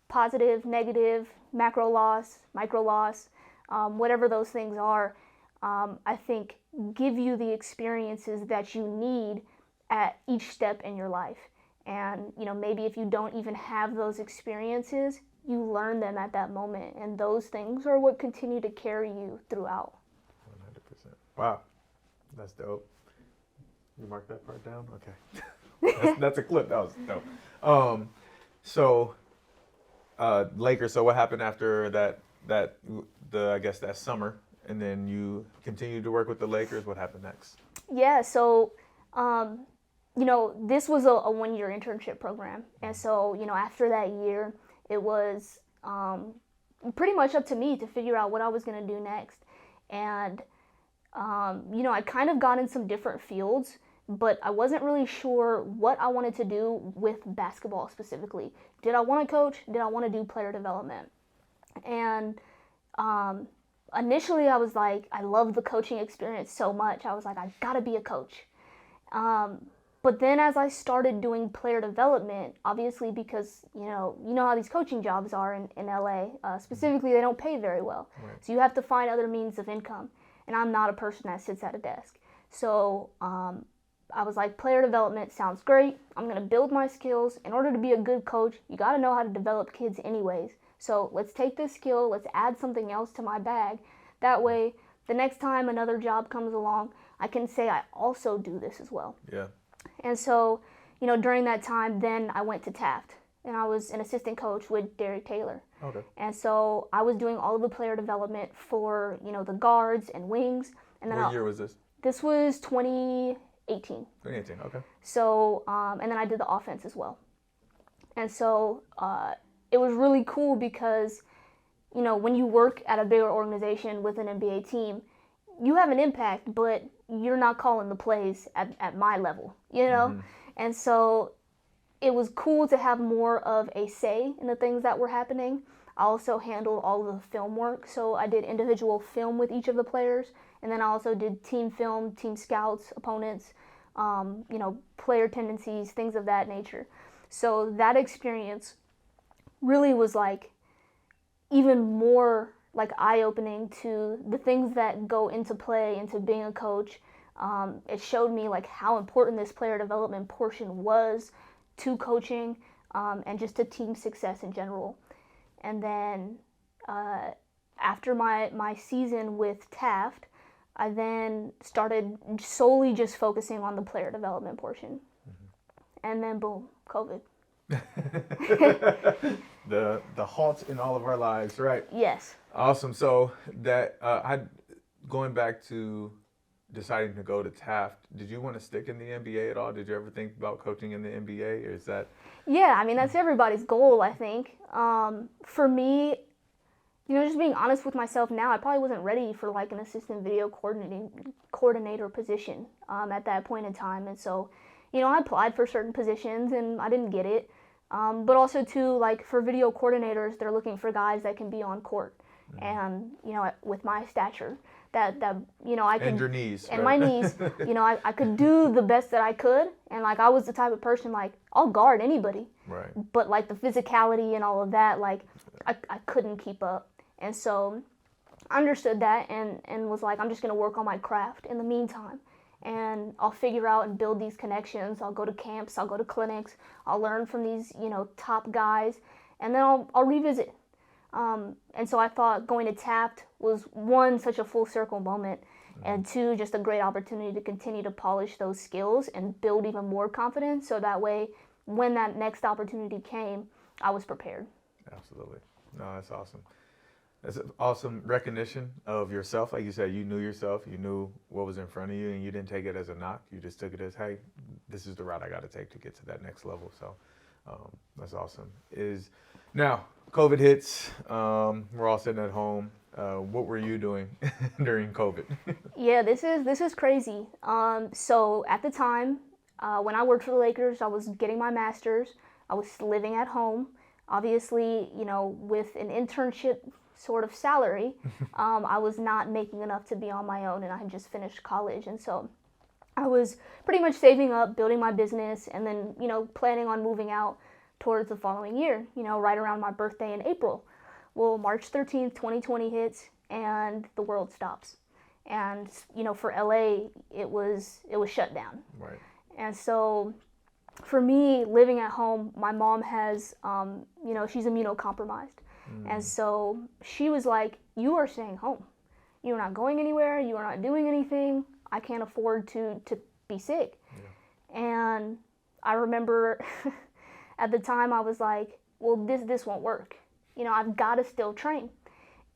[SPEAKER 2] Positive, negative, macro loss, micro loss, whatever those things are, I think give you the experiences that you need at each step in your life. And, maybe if you don't even have those experiences, you learn them at that moment. And those things are what continue to carry you throughout.
[SPEAKER 1] 100%. Wow. That's dope. You mark that part down? Okay. that's a clip. That was dope. So, Lakers, so what happened after that summer, and then you continued to work with the Lakers? What happened next?
[SPEAKER 2] Yeah, so, this was a 1-year internship program. And so, after that year, it was pretty much up to me to figure out what I was going to do next. And, I kind of got in some different fields, but I wasn't really sure what I wanted to do with basketball specifically. Did I want to coach? Did I want to do player development? And initially I was like, I loved the coaching experience so much. I was like, I gotta be a coach. But then as I started doing player development, obviously because, you know how these coaching jobs are in LA, specifically they don't pay very well.
[SPEAKER 1] Right.
[SPEAKER 2] So you have to find other means of income. And I'm not a person that sits at a desk. So I was like, player development sounds great. I'm going to build my skills. In order to be a good coach, you got to know how to develop kids anyways. So let's take this skill, let's add something else to my bag. That way, the next time another job comes along, I can say I also do this as well.
[SPEAKER 1] Yeah.
[SPEAKER 2] And so, during that time, then I went to Taft. And I was an assistant coach with Derek Taylor.
[SPEAKER 1] Okay.
[SPEAKER 2] And so I was doing all of the player development for, the guards and wings. And then
[SPEAKER 1] What year was this?
[SPEAKER 2] This was 2018.
[SPEAKER 1] 2018, okay.
[SPEAKER 2] So, and then I did the offense as well. And so it was really cool because, when you work at a bigger organization with an NBA team, you have an impact, but you're not calling the plays at my level,
[SPEAKER 1] Mm-hmm.
[SPEAKER 2] And so it was cool to have more of a say in the things that were happening. I also handled all of the film work, so I did individual film with each of the players, and then I also did team film, team scouts, opponents, player tendencies, things of that nature. So that experience really was even more eye-opening to the things that go into play, into being a coach. It showed me how important this player development portion was to coaching and just to team success in general. And then after my season with Taft, I then started solely just focusing on the player development portion. Mm-hmm. And then boom, COVID.
[SPEAKER 1] the halt in all of our lives, right?
[SPEAKER 2] Yes.
[SPEAKER 1] Awesome. So that going back to deciding to go to Taft, did you want to stick in the NBA at all? Did you ever think about coaching in the NBA, or is that?
[SPEAKER 2] Yeah, I mean, that's everybody's goal, I think. For me, just being honest with myself now, I probably wasn't ready for like an assistant video coordinator position at that point in time. And so, I applied for certain positions and I didn't get it. But also too, like for video coordinators, they're looking for guys that can be on court. And, with my stature, that I could,
[SPEAKER 1] and your knees,
[SPEAKER 2] and
[SPEAKER 1] right?
[SPEAKER 2] my knees, I could do the best that I could. And like, I was the type of person, like, I'll guard anybody.
[SPEAKER 1] Right.
[SPEAKER 2] But like the physicality and all of that, like, I couldn't keep up. And so I understood that and was like, I'm just going to work on my craft in the meantime. And I'll figure out and build these connections. I'll go to camps, I'll go to clinics, I'll learn from these, top guys, and then I'll revisit. And so I thought going to Taft was, one, such a full circle moment, and two, just a great opportunity to continue to polish those skills and build even more confidence, so that way when that next opportunity came, I was prepared.
[SPEAKER 1] Absolutely. No, that's awesome. That's an awesome recognition of yourself. Like you said, you knew yourself, you knew what was in front of you, and you didn't take it as a knock. You just took it as, hey, this is the route I got to take to get to that next level. So that's awesome. Now, COVID hits. We're all sitting at home. What were you doing during COVID?
[SPEAKER 2] Yeah, this is crazy. So at the time, when I worked for the Lakers, I was getting my master's. I was living at home. Obviously, with an internship sort of salary, I was not making enough to be on my own, and I had just finished college. And so I was pretty much saving up, building my business, and then, planning on moving out towards the following year, right around my birthday in April. Well, March 13th, 2020 hits, and the world stops. And, for LA, it was shut down.
[SPEAKER 1] Right.
[SPEAKER 2] And so for me, living at home, my mom has, she's immunocompromised. And so she was like, you are staying home. You're not going anywhere. You are not doing anything. I can't afford to be sick. Yeah. And I remember at the time I was like, well, this won't work. I've got to still train.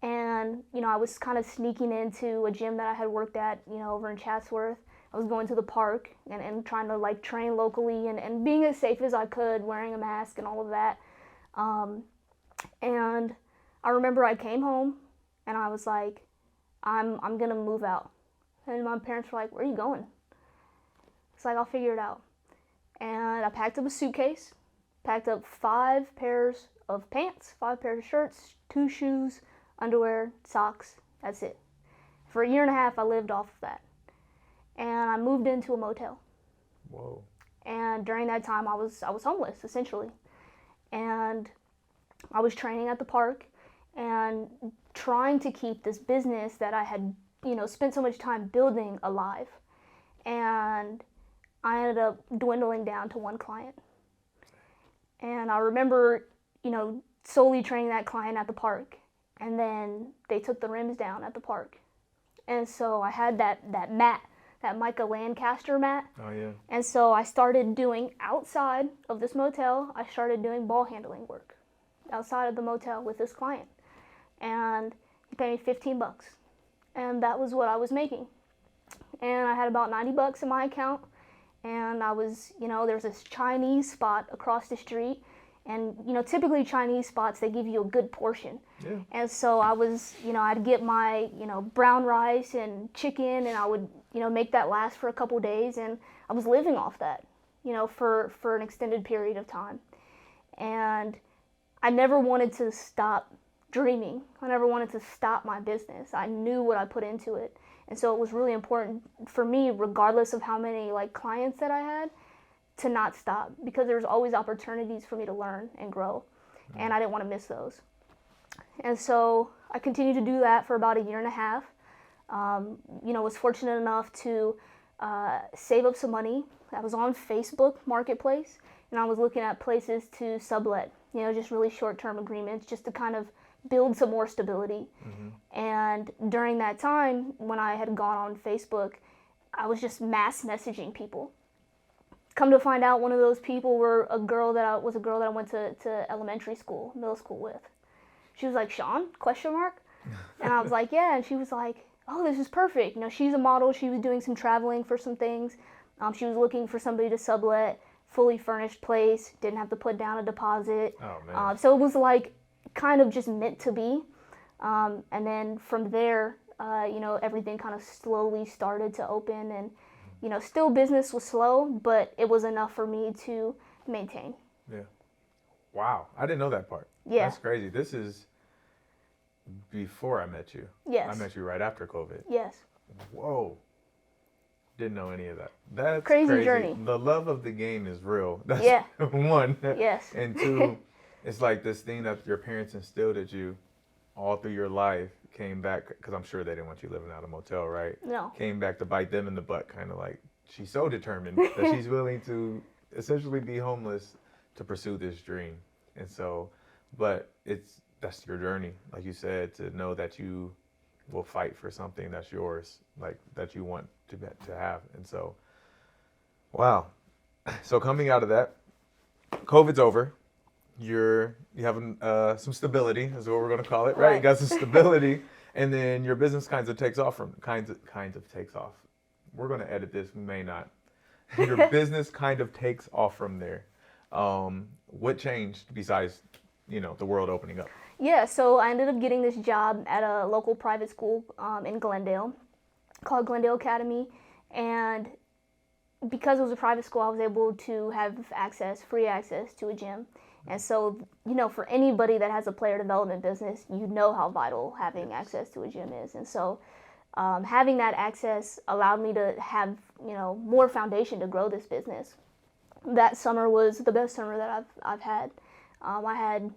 [SPEAKER 2] And, I was kind of sneaking into a gym that I had worked at, over in Chatsworth. I was going to the park and trying to like train locally and being as safe as I could, wearing a mask and all of that. And I remember I came home and I was like, I'm gonna move out. And my parents were like, where are you going? It's like, I'll figure it out. And I packed up a suitcase, packed up 5 pairs of pants, 5 pairs of shirts, 2 shoes, underwear, socks. That's it. For a year and a half, I lived off of that. And I moved into a motel.
[SPEAKER 1] Whoa.
[SPEAKER 2] And during that time, I was homeless, essentially. And I was training at the park and trying to keep this business that I had, spent so much time building alive. And I ended up dwindling down to 1 client. And I remember, solely training that client at the park. And then they took the rims down at the park. And so I had that mat, that Micah Lancaster mat.
[SPEAKER 1] Oh, yeah.
[SPEAKER 2] And so I started doing, outside of this motel, I started doing ball handling work outside of the motel with this client. And he paid me $15. And that was what I was making. And I had about $90 in my account. And I was, there's this Chinese spot across the street. And, typically Chinese spots, they give you a good portion. Yeah. And so I was, I'd get my, brown rice and chicken, and I would, make that last for a couple days. And I was living off that, for an extended period of time. And I never wanted to stop dreaming. I never wanted to stop my business. I knew what I put into it. And so it was really important for me, regardless of how many clients that I had, to not stop, because there was always opportunities for me to learn and grow. And I didn't want to miss those. And so I continued to do that for about a year and a half. Was fortunate enough to save up some money. I was on Facebook Marketplace, and I was looking at places to sublet, just really short-term agreements, just to kind of build some more stability. Mm-hmm. And during that time, when I had gone on Facebook, I was just mass messaging people. Come to find out, one of those people were a girl that I went to elementary school, middle school with. She was like, Shawn? ? And I was like, yeah. And she was like, oh, this is perfect. She's a model. She was doing some traveling for some things. She was looking for somebody to sublet, fully furnished place, didn't have to put down a deposit.
[SPEAKER 1] Oh, man.
[SPEAKER 2] So it was like kind of just meant to be. And then from there, everything kind of slowly started to open, and still business was slow, but it was enough for me to maintain.
[SPEAKER 1] Yeah. Wow. I didn't know that part.
[SPEAKER 2] Yeah.
[SPEAKER 1] That's crazy. This is before I met you.
[SPEAKER 2] Yes.
[SPEAKER 1] I met you right after COVID.
[SPEAKER 2] Yes.
[SPEAKER 1] Whoa. Didn't know any of that. That's
[SPEAKER 2] crazy journey.
[SPEAKER 1] The love of the game is real. That's
[SPEAKER 2] Yeah.
[SPEAKER 1] one.
[SPEAKER 2] Yes.
[SPEAKER 1] And two, it's like this thing that your parents instilled at you all through your life came back, because I'm sure they didn't want you living out of a motel, right?
[SPEAKER 2] No.
[SPEAKER 1] Came back to bite them in the butt, kind of like she's so determined that she's willing to essentially be homeless to pursue this dream. And so, but that's your journey, like you said, to know that you will fight for something that's yours, like that you want to have. And so, wow. So coming out of that, COVID's over. You have some stability, is what we're going to call it, right? You got some stability, and then your business kind of takes off. We're going to edit this, we may not. Your business kind of takes off from there. What changed besides, the world opening up?
[SPEAKER 2] Yeah, so I ended up getting this job at a local private school in Glendale called Glendale Academy, and because it was a private school, I was able to have free access to a gym. And so, for anybody that has a player development business, how vital having access to a gym is. And so having that access allowed me to have, more foundation to grow this business. That summer was the best summer that I've had. I had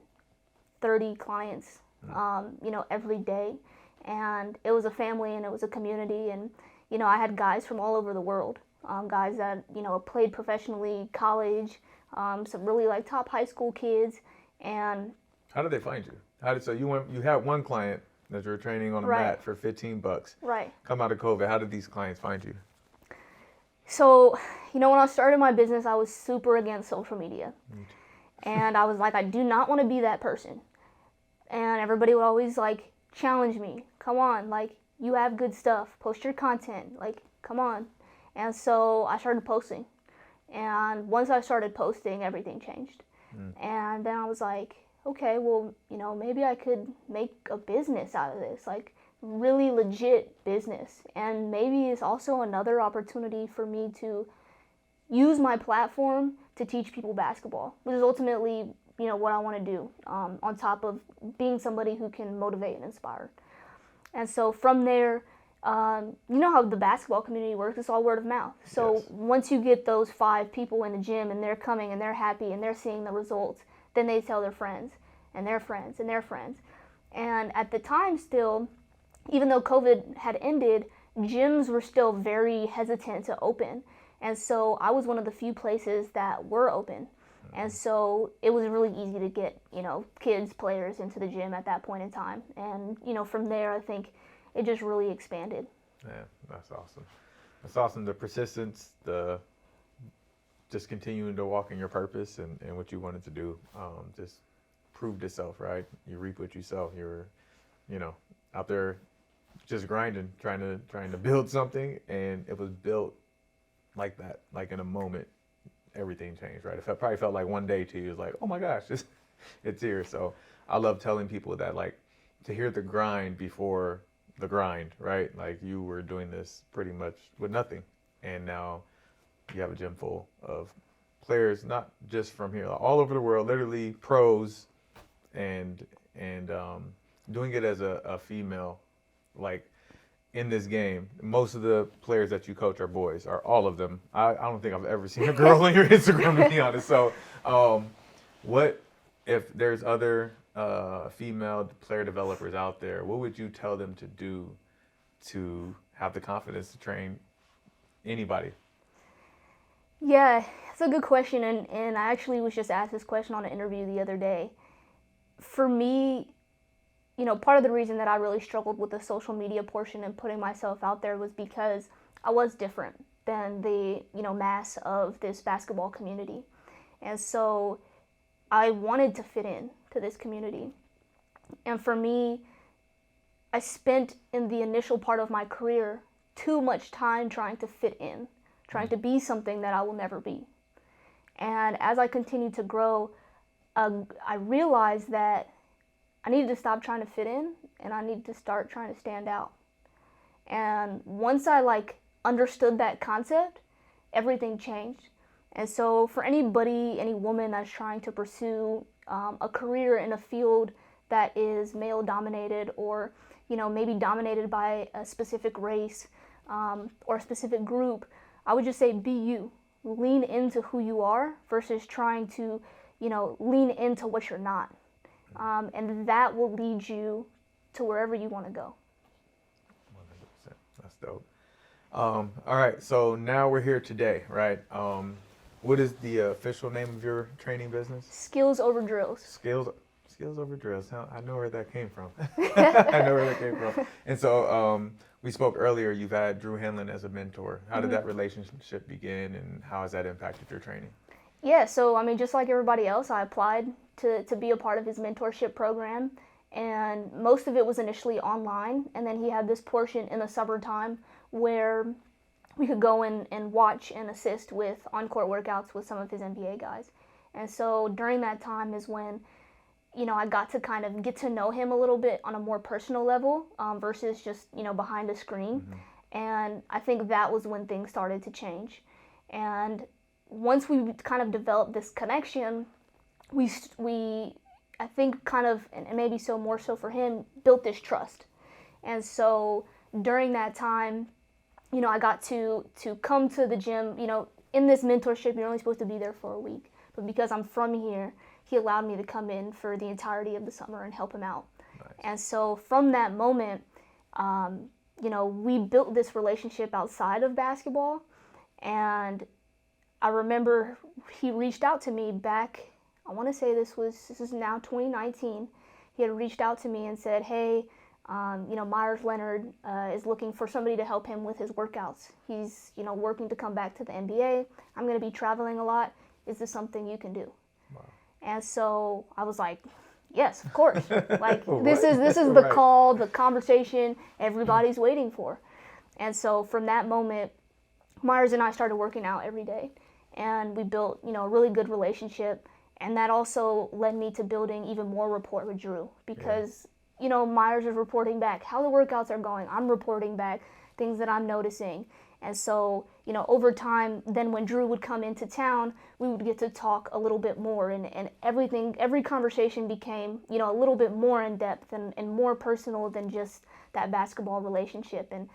[SPEAKER 2] 30 clients, every day. And it was a family and it was a community. And, I had guys from all over the world, guys that, played professionally, college, some really like top high school kids. And
[SPEAKER 1] how did they find you? So you had one client that you were training on a mat for $15.
[SPEAKER 2] Right.
[SPEAKER 1] Come out of COVID, how did these clients find you?
[SPEAKER 2] So, when I started my business, I was super against social media. And I was like, I do not want to be that person. And everybody would always like challenge me. Come on, like you have good stuff. Post your content. Like, come on. And so I started posting. And once I started posting, everything changed. And then I was like, okay, well, maybe I could make a business out of this, like really legit business. And maybe it's also another opportunity for me to use my platform to teach people basketball, which is ultimately, what I want to do, on top of being somebody who can motivate and inspire. And so from there, how the basketball community works, it's all word of mouth. So once you get those 5 people in the gym and they're coming and they're happy and they're seeing the results, then they tell their friends and their friends and their friends. And at the time still, even though COVID had ended, gyms were still very hesitant to open. And so I was one of the few places that were open. And so it was really easy to get, kids, players into the gym at that point in time. And, from there, I think it just really expanded.
[SPEAKER 1] Yeah, that's awesome. That's awesome. The persistence, the just continuing to walk in your purpose and what you wanted to do, just proved itself, right? You reap what you sow. You're, out there just grinding, trying to build something, and it was built like that, like in a moment. Everything changed, right? It probably felt like one day to you, it was like, oh my gosh, it's here. So I love telling people that, like, to hear the grind before the grind, right? Like you were doing this pretty much with nothing, and now you have a gym full of players, not just from here, all over the world, literally pros, and doing it as a female, like in this game. Most of the players that you coach are boys, or all of them. I don't think I've ever seen a girl on your Instagram, to be honest. So what if there's other female player developers out there, what would you tell them to do to have the confidence to train anybody?
[SPEAKER 2] Yeah, it's a good question, and I actually was just asked this question on an interview the other day. For me, part of the reason that I really struggled with the social media portion and putting myself out there was because I was different than the, mass of this basketball community. And so I wanted to fit in to this community. And for me, I spent in the initial part of my career too much time trying to fit in, trying to be something that I will never be. And as I continued to grow, I realized that I needed to stop trying to fit in and I needed to start trying to stand out. And once I understood that concept, everything changed. And so for anybody, any woman that's trying to pursue a career in a field that is male dominated, or maybe dominated by a specific race or a specific group, I would just say be you. Lean into who you are versus trying to lean into what you're not. And that will lead you to wherever you want to go.
[SPEAKER 1] 100%. That's dope. All right, so now we're here today, right? What is the official name of your training business?
[SPEAKER 2] Skills over drills.
[SPEAKER 1] Skills over drills. I know where that came from. I know where that came from. And so we spoke earlier, you've had Drew Hanlen as a mentor. How did that relationship begin, and how has that impacted your training?
[SPEAKER 2] Yeah, so just like everybody else, I applied to be a part of his mentorship program, and most of it was initially online, and then he had this portion in the summertime where we could go in and watch and assist with on-court workouts with some of his NBA guys. And so during that time is when I got to kind of get to know him a little bit on a more personal level versus just behind a screen. And I think that was when things started to change. And once we kind of developed this connection, we I think kind of, and maybe so more so for him, built this trust. And so during that time, I got to come to the gym. In this mentorship, you're only supposed to be there for a week. But because I'm from here, he allowed me to come in for the entirety of the summer and help him out. Nice. And so from that moment, we built this relationship outside of basketball. And I remember he reached out to me back, I want to say this is now 2019. He had reached out to me and said, hey, Myers Leonard is looking for somebody to help him with his workouts. He's, working to come back to the NBA. I'm going to be traveling a lot. Is this something you can do? Wow. And so I was like, yes, of course. This is the right. Call, the conversation everybody's waiting for. And so from that moment, Myers and I started working out every day, and we built, a really good relationship. And that also led me to building even more rapport with Drew, because Myers is reporting back how the workouts are going. I'm reporting back things that I'm noticing. And so, over time, then when Drew would come into town, we would get to talk a little bit more, and every conversation became, a little bit more in depth and more personal than just that basketball relationship. And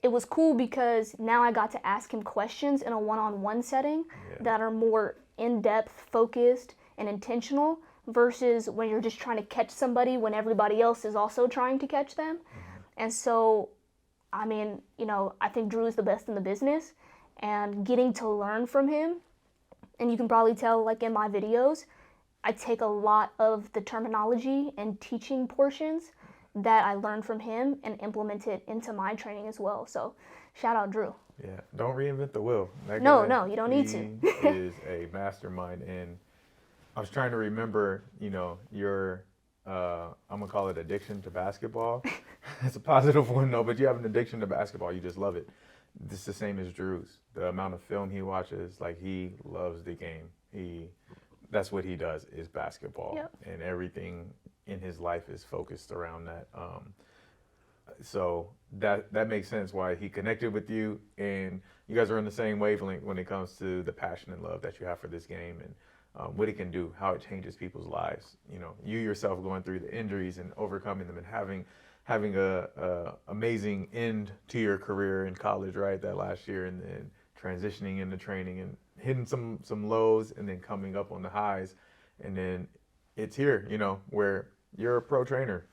[SPEAKER 2] it was cool because now I got to ask him questions in a one-on-one setting that are more in-depth, focused, and intentional, versus when you're just trying to catch somebody when everybody else is also trying to catch them. And so, I think Drew is the best in the business, and getting to learn from him, and you can probably tell in my videos, I take a lot of the terminology and teaching portions that I learned from him and implement it into my training as well. So shout out Drew.
[SPEAKER 1] Yeah, don't reinvent the wheel.
[SPEAKER 2] No, you don't need to.
[SPEAKER 1] He is a mastermind, and I was trying to remember, your, I'm going to call it addiction to basketball. It's a positive one, though, but you have an addiction to basketball. You just love it. It's the same as Drew's. The amount of film he watches, he loves the game. That's what he does, is basketball. Yep. And everything in his life is focused around that. So that makes sense why he connected with you, and you guys are on the same wavelength when it comes to the passion and love that you have for this game, and what it can do, how it changes people's lives. You yourself going through the injuries and overcoming them, and having a amazing end to your career in college, right? That last year, and then transitioning into training and hitting some lows, and then coming up on the highs, and then it's here, where you're a pro trainer,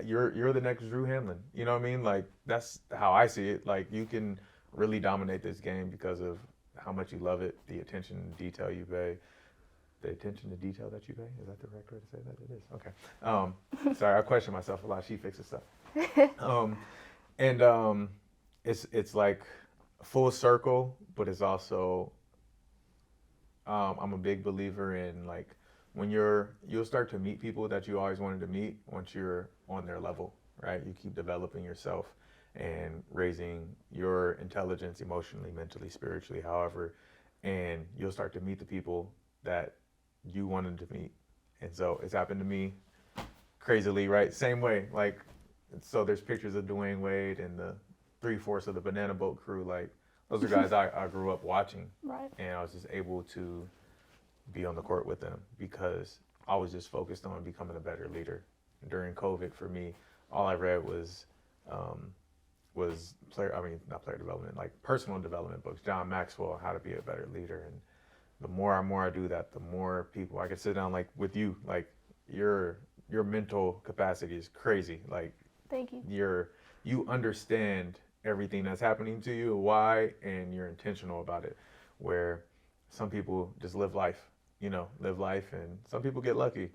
[SPEAKER 1] you're the next Drew Hanlen. You know what I mean? That's how I see it. You can really dominate this game because of how much you love it, the attention to detail you pay. The attention to detail that you pay? Is that the correct way to say that? It is. Okay. Sorry, I question myself a lot. She fixes stuff. It's full circle, but it's also, I'm a big believer in when you'll start to meet people that you always wanted to meet once you're on their level, right? You keep developing yourself and raising your intelligence emotionally, mentally, spiritually, however, and you'll start to meet the people that you wanted to meet. And so it's happened to me crazily, right? Same way. Like, so there's pictures of Dwayne Wade and the 3/4 of the Banana Boat crew. Like, those are guys I grew up watching.
[SPEAKER 2] Right.
[SPEAKER 1] And I was just able to be on the court with them because I was just focused on becoming a better leader. During COVID, for me, all I read was not player development, like personal development books, John Maxwell, How to Be a Better Leader. And the more I do that, the more people I can sit down, like with you, like your mental capacity is crazy. Like,
[SPEAKER 2] thank you.
[SPEAKER 1] You understand everything that's happening to you, why, and you're intentional about it. Where some people just live life, and some people get lucky,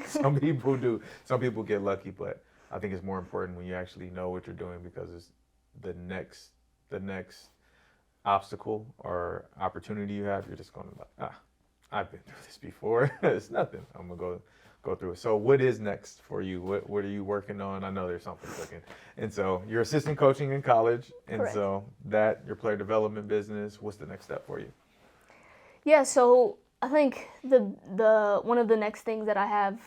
[SPEAKER 1] some people do. Some people get lucky, but I think it's more important when you actually know what you're doing, because it's the next obstacle or opportunity you have, you're just going to I've been through this before. It's nothing. I'm gonna go through it. So what is next for you? What are you working on? I know there's something cooking. And so you're assistant coaching in college, and
[SPEAKER 2] Correct.
[SPEAKER 1] So that your player development business. What's the next step for you?
[SPEAKER 2] Yeah, so I think the one of the next things that I have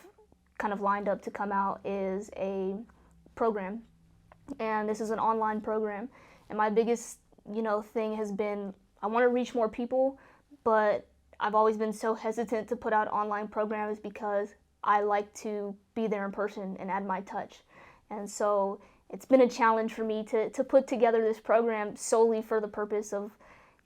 [SPEAKER 2] kind of lined up to come out is a program, and this is an online program. And my biggest thing has been, I want to reach more people, but I've always been so hesitant to put out online programs because I like to be there in person and add my touch. And so it's been a challenge for me to put together this program solely for the purpose of,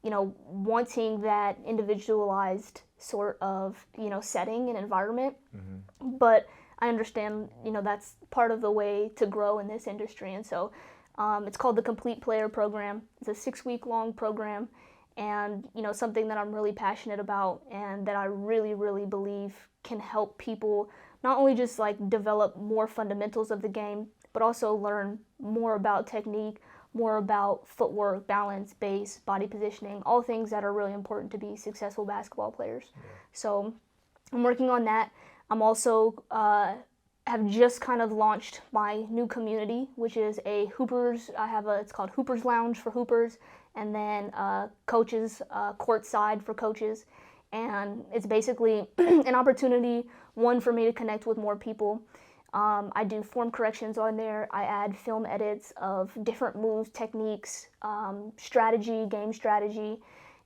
[SPEAKER 2] wanting that individualized sort of, setting and environment. Mm-hmm. But I understand, that's part of the way to grow in this industry. And so it's called the Collegiate Player program. It's a 6-week-long program, and something that I'm really passionate about and that I really, really believe can help people not only just like develop more fundamentals of the game, but also learn more about technique, more about footwork, balance, base, body positioning, all things that are really important to be successful basketball players. Yeah. So I'm working on that. I'm also have just kind of launched my new community, which is a Hoopers. It's called Hoopers Lounge for Hoopers, and then coaches, courtside for coaches. And it's basically an opportunity, one, for me to connect with more people. I do form corrections on there. I add film edits of different moves, techniques, strategy, game strategy.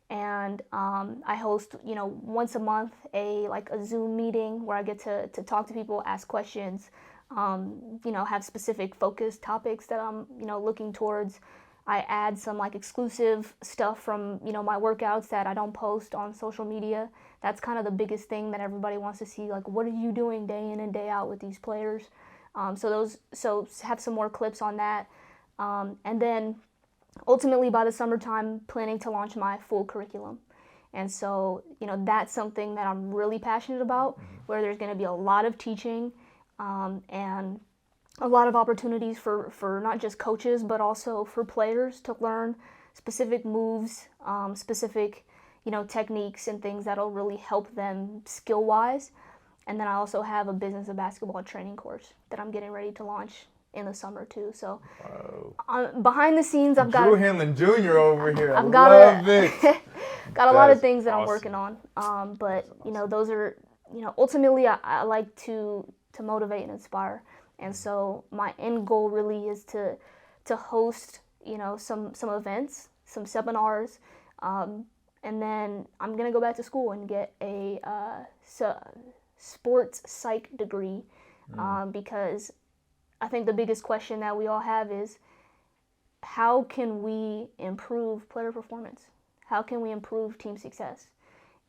[SPEAKER 2] And I host, once a month a Zoom meeting where I get to talk to people, ask questions, have specific focused topics that I'm, looking towards. I add some exclusive stuff from, my workouts that I don't post on social media. That's kind of the biggest thing that everybody wants to see. Like, what are you doing day in and day out with these players? So have some more clips on that. And then ultimately by the summertime, planning to launch my full curriculum. And so, that's something that I'm really passionate about, where there's going to be a lot of teaching and a lot of opportunities for not just coaches, but also for players to learn specific moves, specific, techniques and things that'll really help them skill-wise. And then I also have a business of basketball training course that I'm getting ready to launch in the summer too. So behind the scenes, I've got
[SPEAKER 1] Drew Hanlen Jr. over here.
[SPEAKER 2] I've
[SPEAKER 1] got
[SPEAKER 2] a lot of things that I'm working on. But awesome. Those are, ultimately I like to motivate and inspire. And so my end goal really is to host, some events, some seminars, and then I'm gonna go back to school and get a sports psych degree, because I think the biggest question that we all have is, how can we improve player performance? How can we improve team success?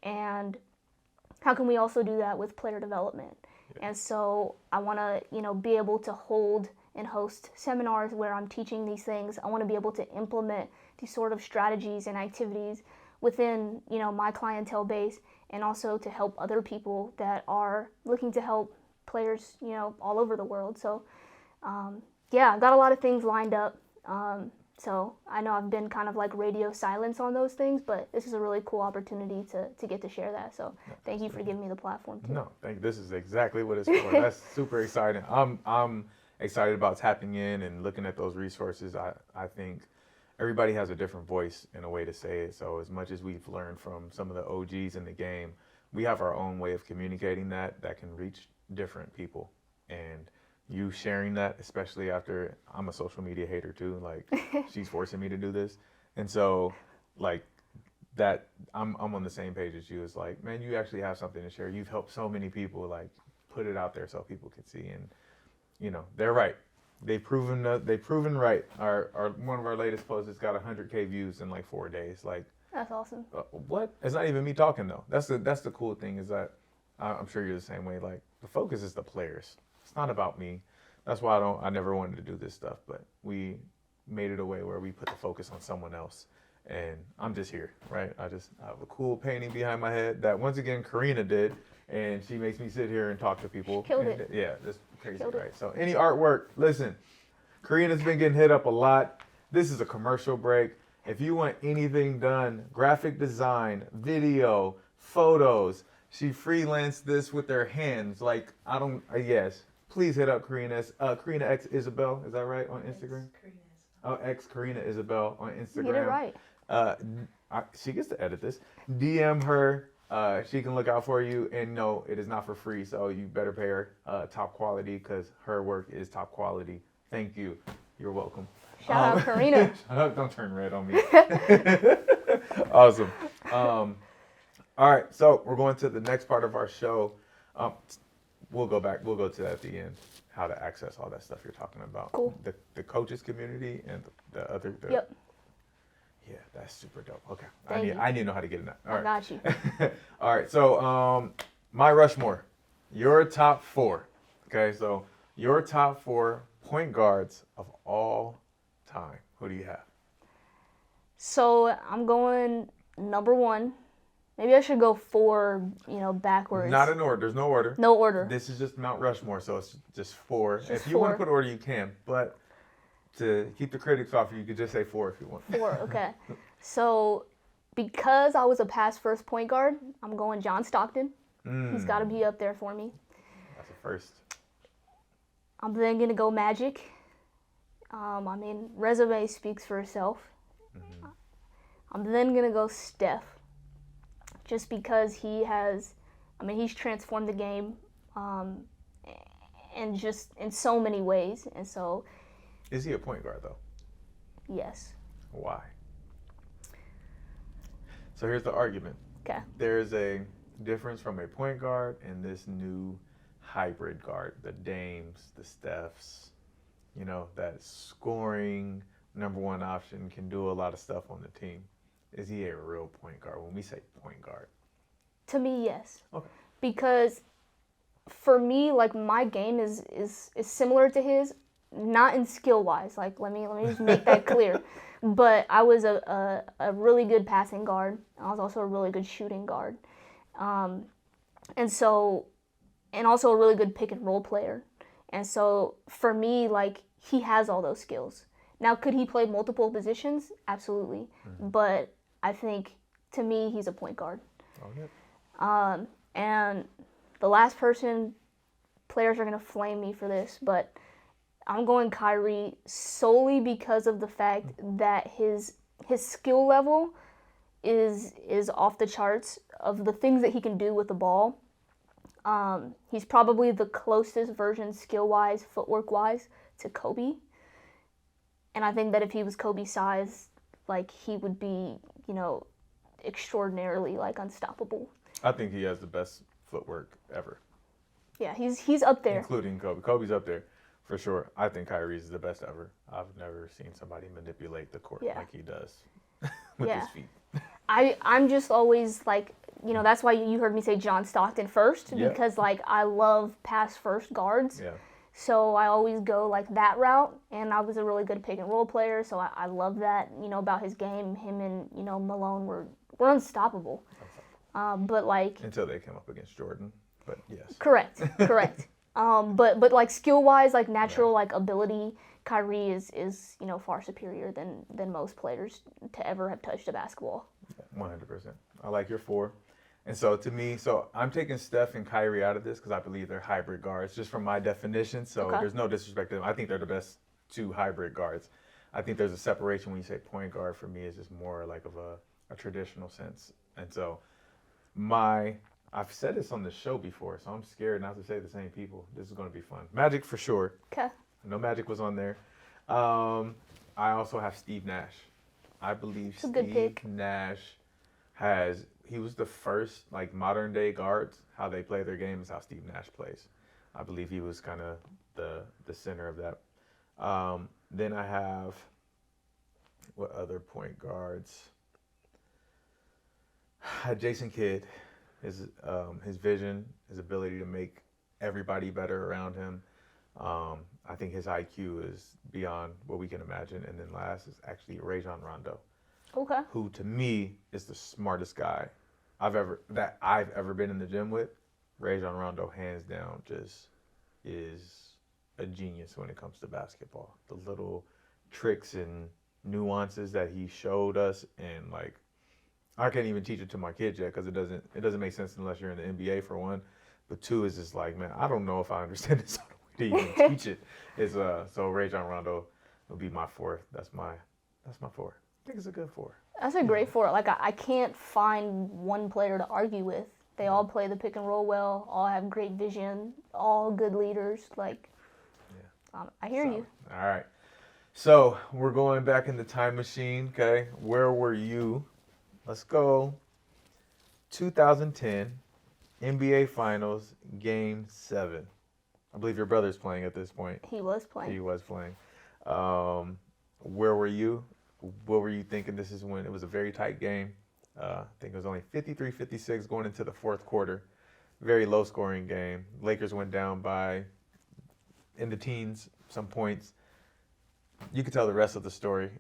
[SPEAKER 2] And how can we also do that with player development? Yeah. And so I want to, be able to hold and host seminars where I'm teaching these things. I want to be able to implement these sort of strategies and activities within, my clientele base, and also to help other people that are looking to help players, all over the world. So, I've got a lot of things lined up. So I know I've been kind of like radio silence on those things, but this is a really cool opportunity to get to share that. So thank you for giving me the platform too.
[SPEAKER 1] No, this is exactly what it's for. That's super exciting. I'm excited about tapping in and looking at those resources. I think everybody has a different voice and a way to say it. So as much as we've learned from some of the OGs in the game, we have our own way of communicating that can reach different people. And you sharing that, especially after I'm a social media hater too, like she's forcing me to do this. And so like that, I'm on the same page as you. It's like, man, you actually have something to share. You've helped so many people, like put it out there so people can see. And you know, they're right. They've proven right. Our one of our latest posts has got 100K views in like 4 days. Like,
[SPEAKER 2] that's awesome.
[SPEAKER 1] What? It's not even me talking though. That's the cool thing is that I'm sure you're the same way. Like the focus is the players. It's not about me. That's why I never wanted to do this stuff. But we made it a way where we put the focus on someone else. And I'm just here, right? I have a cool painting behind my head that once again Karina did, and she makes me sit here and talk to people.
[SPEAKER 2] Killed it.
[SPEAKER 1] Yeah, that's crazy,
[SPEAKER 2] Killed
[SPEAKER 1] right?
[SPEAKER 2] it.
[SPEAKER 1] So any artwork, listen, Karina's been getting hit up a lot. This is a commercial break. If you want anything done, graphic design, video, photos, she freelanced this with her hands. Like, yes, please hit up Karina's, Karina X Isabel, is that right, on Instagram? X Karina Isabel on Instagram.
[SPEAKER 2] You did it right.
[SPEAKER 1] She gets to edit this. DM her. She can look out for you. And no, it is not for free. So you better pay her top quality because her work is top quality. Thank you. You're welcome.
[SPEAKER 2] Shout out Karina.
[SPEAKER 1] Shut up. Don't turn red on me. Awesome. All right. So we're going to the next part of our show. We'll go back. We'll go to that at the end. How to access all that stuff you're talking about.
[SPEAKER 2] Cool.
[SPEAKER 1] The coaches community and the other.
[SPEAKER 2] Yep.
[SPEAKER 1] Yeah, that's super dope. Okay.
[SPEAKER 2] I
[SPEAKER 1] need to know how to get in that. All right.
[SPEAKER 2] Got you.
[SPEAKER 1] All right. So, my Rushmore, your top 4. Okay. So, your top 4 point guards of all time. Who do you have?
[SPEAKER 2] So, I'm going number 1. Maybe I should go 4, backwards.
[SPEAKER 1] Not in order. There's no order.
[SPEAKER 2] No order.
[SPEAKER 1] This is just Mount Rushmore, so it's just 4.
[SPEAKER 2] Just
[SPEAKER 1] if you want to put order, you can. But to keep the critics off, you could just say 4 if you want.
[SPEAKER 2] 4, okay. So, because I was a pass first point guard, I'm going John Stockton. He's got to be up there for me.
[SPEAKER 1] That's a first.
[SPEAKER 2] I'm then going to go Magic. Resume speaks for itself. Mm-hmm. I'm then going to go Steph. Just because he's transformed the game and just in so many ways. And so.
[SPEAKER 1] Is he a point guard, though?
[SPEAKER 2] Yes.
[SPEAKER 1] Why? So here's the argument.
[SPEAKER 2] Okay.
[SPEAKER 1] There's a difference from a point guard and this new hybrid guard, the Dames, the Stephs, that scoring number 1 option, can do a lot of stuff on the team. Is he a real point guard when we say point guard?
[SPEAKER 2] To me, yes.
[SPEAKER 1] Okay.
[SPEAKER 2] Because for me, like, my game is similar to his, not in skill wise. Like, let me just make that clear. But I was a really good passing guard. I was also a really good shooting guard. And also a really good pick and roll player. And so for me, like, he has all those skills. Now, could he play multiple positions? Absolutely. Mm-hmm. But I think, to me, he's a point guard.
[SPEAKER 1] Oh, yeah.
[SPEAKER 2] And the last person, players are going to flame me for this, but I'm going Kyrie solely because of the fact that his skill level is off the charts of the things that he can do with the ball. He's probably the closest version skill-wise, footwork-wise, to Kobe. And I think that if he was Kobe's size, like, he would be, extraordinarily, like, unstoppable.
[SPEAKER 1] I think he has the best footwork ever.
[SPEAKER 2] Yeah, he's up there.
[SPEAKER 1] Including Kobe. Kobe's up there for sure. I think Kyrie's the best ever. I've never seen somebody manipulate the court like he does with his feet.
[SPEAKER 2] I'm just always like, that's why you heard me say John Stockton first, because like I love pass first guards. Yeah. So I always go like that route, and I was a really good pick and roll player, so I love that, about his game. Him and, Malone were unstoppable. But like
[SPEAKER 1] until they came up against Jordan, but yes.
[SPEAKER 2] Correct. But like skill wise, like natural like ability, Kyrie is far superior than most players to ever have touched a basketball.
[SPEAKER 1] 100%. I like your 4. And so to me, I'm taking Steph and Kyrie out of this because I believe they're hybrid guards, just from my definition. So
[SPEAKER 2] Okay.
[SPEAKER 1] there's no disrespect to them. I think they're the best 2 hybrid guards. I think there's a separation when you say point guard. For me, is just more like of a traditional sense. And so I've said this on the show before, so I'm scared not to say the same people. This is going to be fun. Magic for sure.
[SPEAKER 2] Okay.
[SPEAKER 1] I know Magic was on there. I also have Steve Nash. I believe Steve Nash he was the first like modern day guards. How they play their game is how Steve Nash plays. I believe he was kind of the center of that. Then I have what other point guards? Jason Kidd, his vision, his ability to make everybody better around him. I think his IQ is beyond what we can imagine. And then last is actually Rajon Rondo.
[SPEAKER 2] Okay.
[SPEAKER 1] Who to me is the smartest guy I've ever been in the gym with. Rajon Rondo, hands down, just is a genius when it comes to basketball. The little tricks and nuances that he showed us, and like I can't even teach it to my kids yet because it doesn't make sense unless you're in the NBA for one. But 2 is just like, man, I don't know if I understand this all the way to even teach it. It's so Rajon Rondo will be my 4th. That's my 4. I think it's a good 4.
[SPEAKER 2] That's a great 4. Like I can't find one player to argue with. They all play the pick and roll well. All have great vision. All good leaders. Like, I hear you.
[SPEAKER 1] All right. So we're going back in the time machine. Okay, where were you? Let's go. 2010 NBA Finals, Game 7. I believe your brother's playing at this point.
[SPEAKER 2] He was playing.
[SPEAKER 1] Where were you? What were you thinking? This is when it was a very tight game. I think it was only 53-56 going into the 4th quarter. Very low scoring game. Lakers went down by in the teens, some points. You can tell the rest of the story.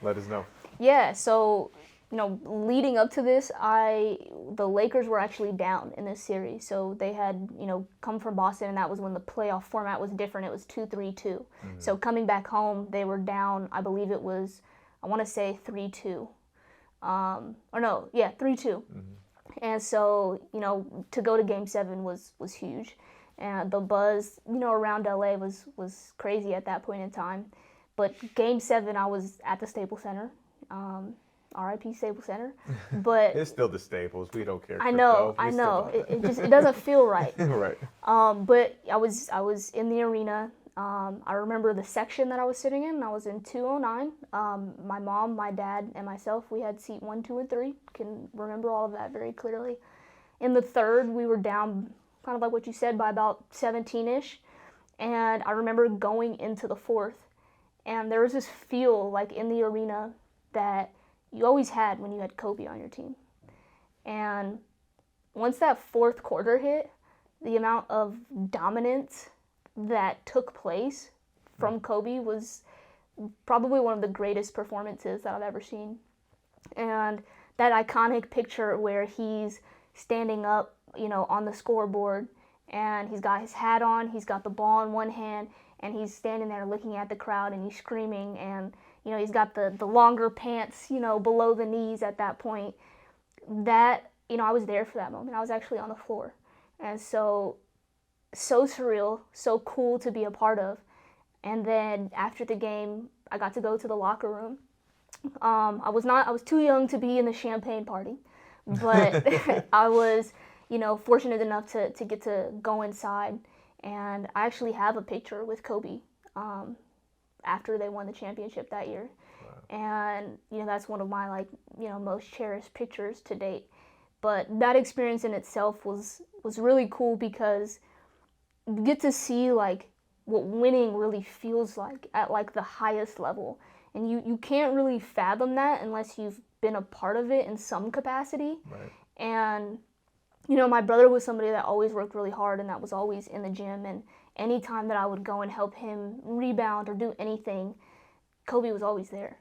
[SPEAKER 1] Let us know.
[SPEAKER 2] Yeah, so leading up to this, the Lakers were actually down in this series. So they had, come from Boston, and that was when the playoff format was different. It was 2-3-2. Mm-hmm. So coming back home, they were down, I believe it was, I want to say 3-2. 3-2. Mm-hmm. And so, to go to Game 7 was huge. And the buzz, around LA was crazy at that point in time. But Game 7, I was at the Staples Center. RIP Staples Center, but
[SPEAKER 1] it's still the Staples. We don't care.
[SPEAKER 2] I know. It doesn't feel right.
[SPEAKER 1] Right.
[SPEAKER 2] But I was in the arena. I remember the section that I was sitting in. I was in 209. My mom, my dad, and myself, we had seat 1, 2, and 3. Can remember all of that very clearly. In the 3rd, we were down, kind of like what you said, by about 17-ish. And I remember going into the 4th, and there was this feel like in the arena that you always had when you had Kobe on your team. And once that 4th quarter hit, the amount of dominance that took place from Kobe was probably one of the greatest performances that I've ever seen. And that iconic picture where he's standing up, on the scoreboard, and he's got his hat on, he's got the ball in one hand, and he's standing there looking at the crowd, and he's screaming, and he's got the longer pants, below the knees at that point. That, I was there for that moment. I was actually on the floor. And so surreal, so cool to be a part of. And then after the game, I got to go to the locker room. I was too young to be in the champagne party, but I was, fortunate enough to get to go inside. And I actually have a picture with Kobe after they won the championship that year. Wow. And, that's one of my, most cherished pictures to date. But that experience in itself was really cool because you get to see, what winning really feels like at, the highest level. And you can't really fathom that unless you've been a part of it in some capacity.
[SPEAKER 1] Right.
[SPEAKER 2] And, my brother was somebody that always worked really hard and that was always in the gym. And anytime that I would go and help him rebound or do anything, Kobe was always there.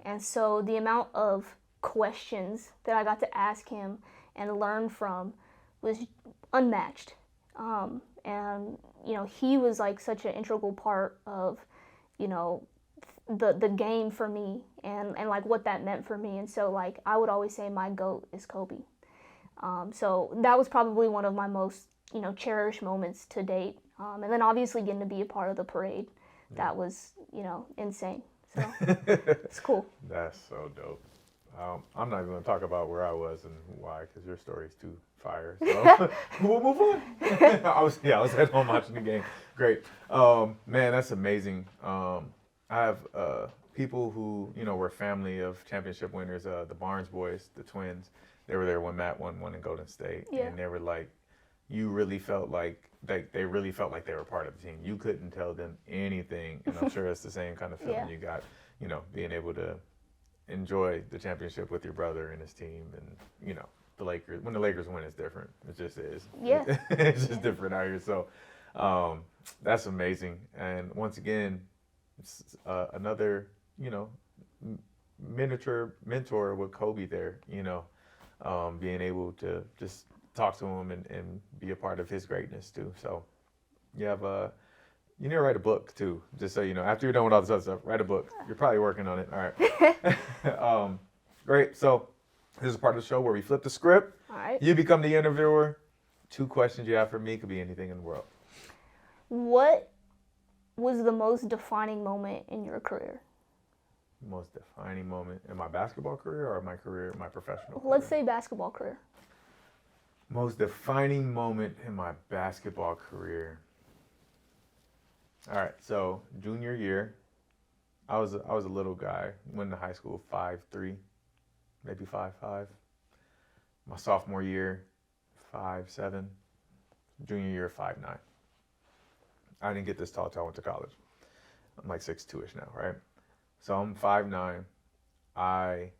[SPEAKER 2] And so the amount of questions that I got to ask him and learn from was unmatched. And, he was such an integral part of, you know, the game for me and like what that meant for me. And so like I would always say my GOAT is Kobe. So that was probably one of my most, you know, cherished moments to date. And then obviously getting to be a part of the parade, that was, you know, insane. So it's cool.
[SPEAKER 1] That's so dope. I'm not even going to talk about where I was and why, because your story's too fire. So we'll move on. I was at home watching the game. Great. Man, that's amazing. I have people who, you know, were family of championship winners, the Barnes boys, the twins. They were there when Matt won in Golden State.
[SPEAKER 2] Yeah.
[SPEAKER 1] And they were like, you really felt like, they really felt like they were part of the team. You couldn't tell them anything. And I'm sure it's the same kind of feeling you got, you know, being able to enjoy the championship with your brother and his team. And, you know, the Lakers, when the Lakers win, it's different. It just is.
[SPEAKER 2] Yeah.
[SPEAKER 1] It's just different out here. So that's amazing. And once again, it's, another, you know, miniature mentor with Kobe there, you know, being able to just talk to him and be a part of his greatness too. So you have you need to write a book too, just so you know. After you're done with all this other stuff, write a book. You're probably working on it. All right. Great. So this is part of the show where we flip the script.
[SPEAKER 2] All right.
[SPEAKER 1] You become the interviewer. 2 questions you have for me, could be anything in the world.
[SPEAKER 2] What was the most defining moment in your career?
[SPEAKER 1] Most defining moment in my basketball career or my career, my professional career?
[SPEAKER 2] Let's say basketball career.
[SPEAKER 1] Most defining moment in my basketball career. All right, so junior year, I was a little guy. Went to high school 5'3", maybe 5'5". My sophomore year, 5'7". Junior year, 5'9". I didn't get this tall until I went to college. I'm like 6'2"-ish now, right? So I'm 5'9". I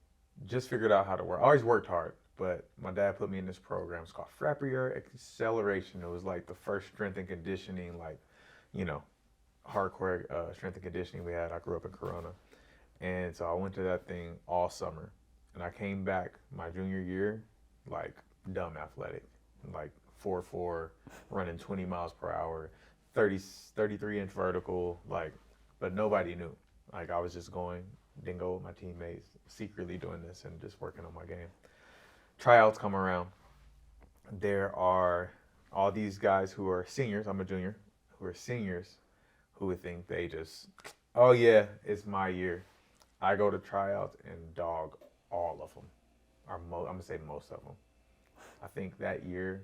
[SPEAKER 1] just figured out how to work. I always worked hard, but my dad put me in this program. It's called Frappier Acceleration. It was like the first strength and conditioning, like, you know, hardcore strength and conditioning we had. I grew up in Corona. And so I went to that thing all summer. And I came back my junior year, like, dumb athletic. Like 4'4", running 20 miles per hour, 33-inch vertical, like, but nobody knew. Like, I was just didn't go with my teammates, secretly doing this and just working on my game. Tryouts come around. There are all these guys who are seniors, I'm a junior, who are seniors, who would think they just, oh yeah, it's my year. I go to tryouts and dog all of them. Or I'm going to say most of them. I think that year,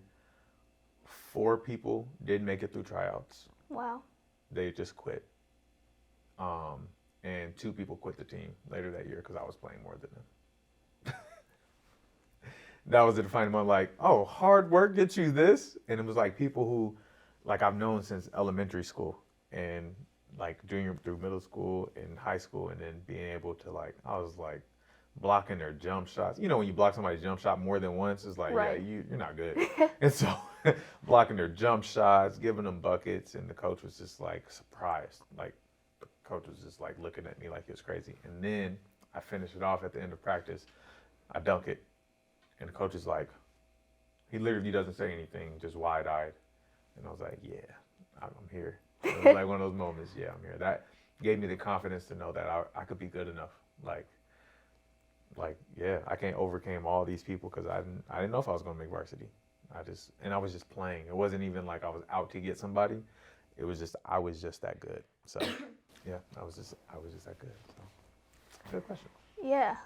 [SPEAKER 1] 4 people did make it through tryouts.
[SPEAKER 2] Wow.
[SPEAKER 1] They just quit. And 2 people quit the team later that year because I was playing more than them. That was the defining moment, like, oh, hard work gets you this? And it was like people who, like, I've known since elementary school and like junior through middle school and high school, and then being able to, like, I was like blocking their jump shots. You know, when you block somebody's jump shot more than once, it's like,
[SPEAKER 2] right.
[SPEAKER 1] Yeah, you're not good. And so blocking their jump shots, giving them buckets, and the coach was just like surprised. Like, the coach was just like looking at me like it was crazy. And then I finish it off at the end of practice. I dunk it. And the coach is like, he literally doesn't say anything, just wide-eyed. And I was like, yeah, I'm here. It was like one of those moments, yeah, I'm here. That gave me the confidence to know that I could be good enough. Like, yeah, I overcame all these people because I didn't know if I was going to make varsity. I was just playing. It wasn't even like I was out to get somebody. It was just, I was just that good. So, yeah, I was just that good. So, good question.
[SPEAKER 2] Yeah.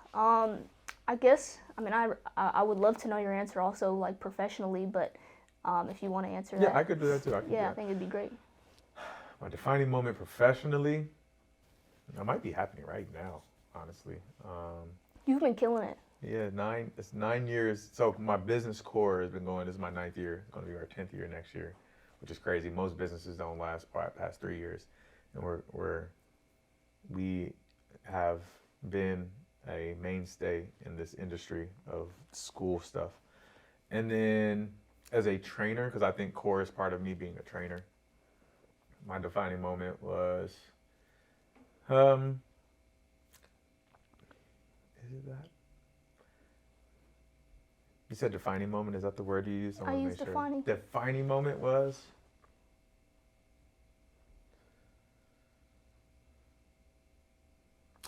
[SPEAKER 2] I guess, I mean, I would love to know your answer also, like, professionally, but if you want to answer that.
[SPEAKER 1] Yeah, I could do that too.
[SPEAKER 2] I think it'd be great.
[SPEAKER 1] My defining moment professionally, it might be happening right now, honestly.
[SPEAKER 2] You've been killing it.
[SPEAKER 1] Yeah, it's 9 years. So my business core has been going, this is my 9th year, it's going to be our 10th year next year, which is crazy. Most businesses don't last past 3 years. And we have been a mainstay in this industry of school stuff. And then as a trainer, because I think core is part of me being a trainer, my defining moment was, is it that? You said defining moment, is that the word you used?
[SPEAKER 2] I used defining.
[SPEAKER 1] Defining moment was,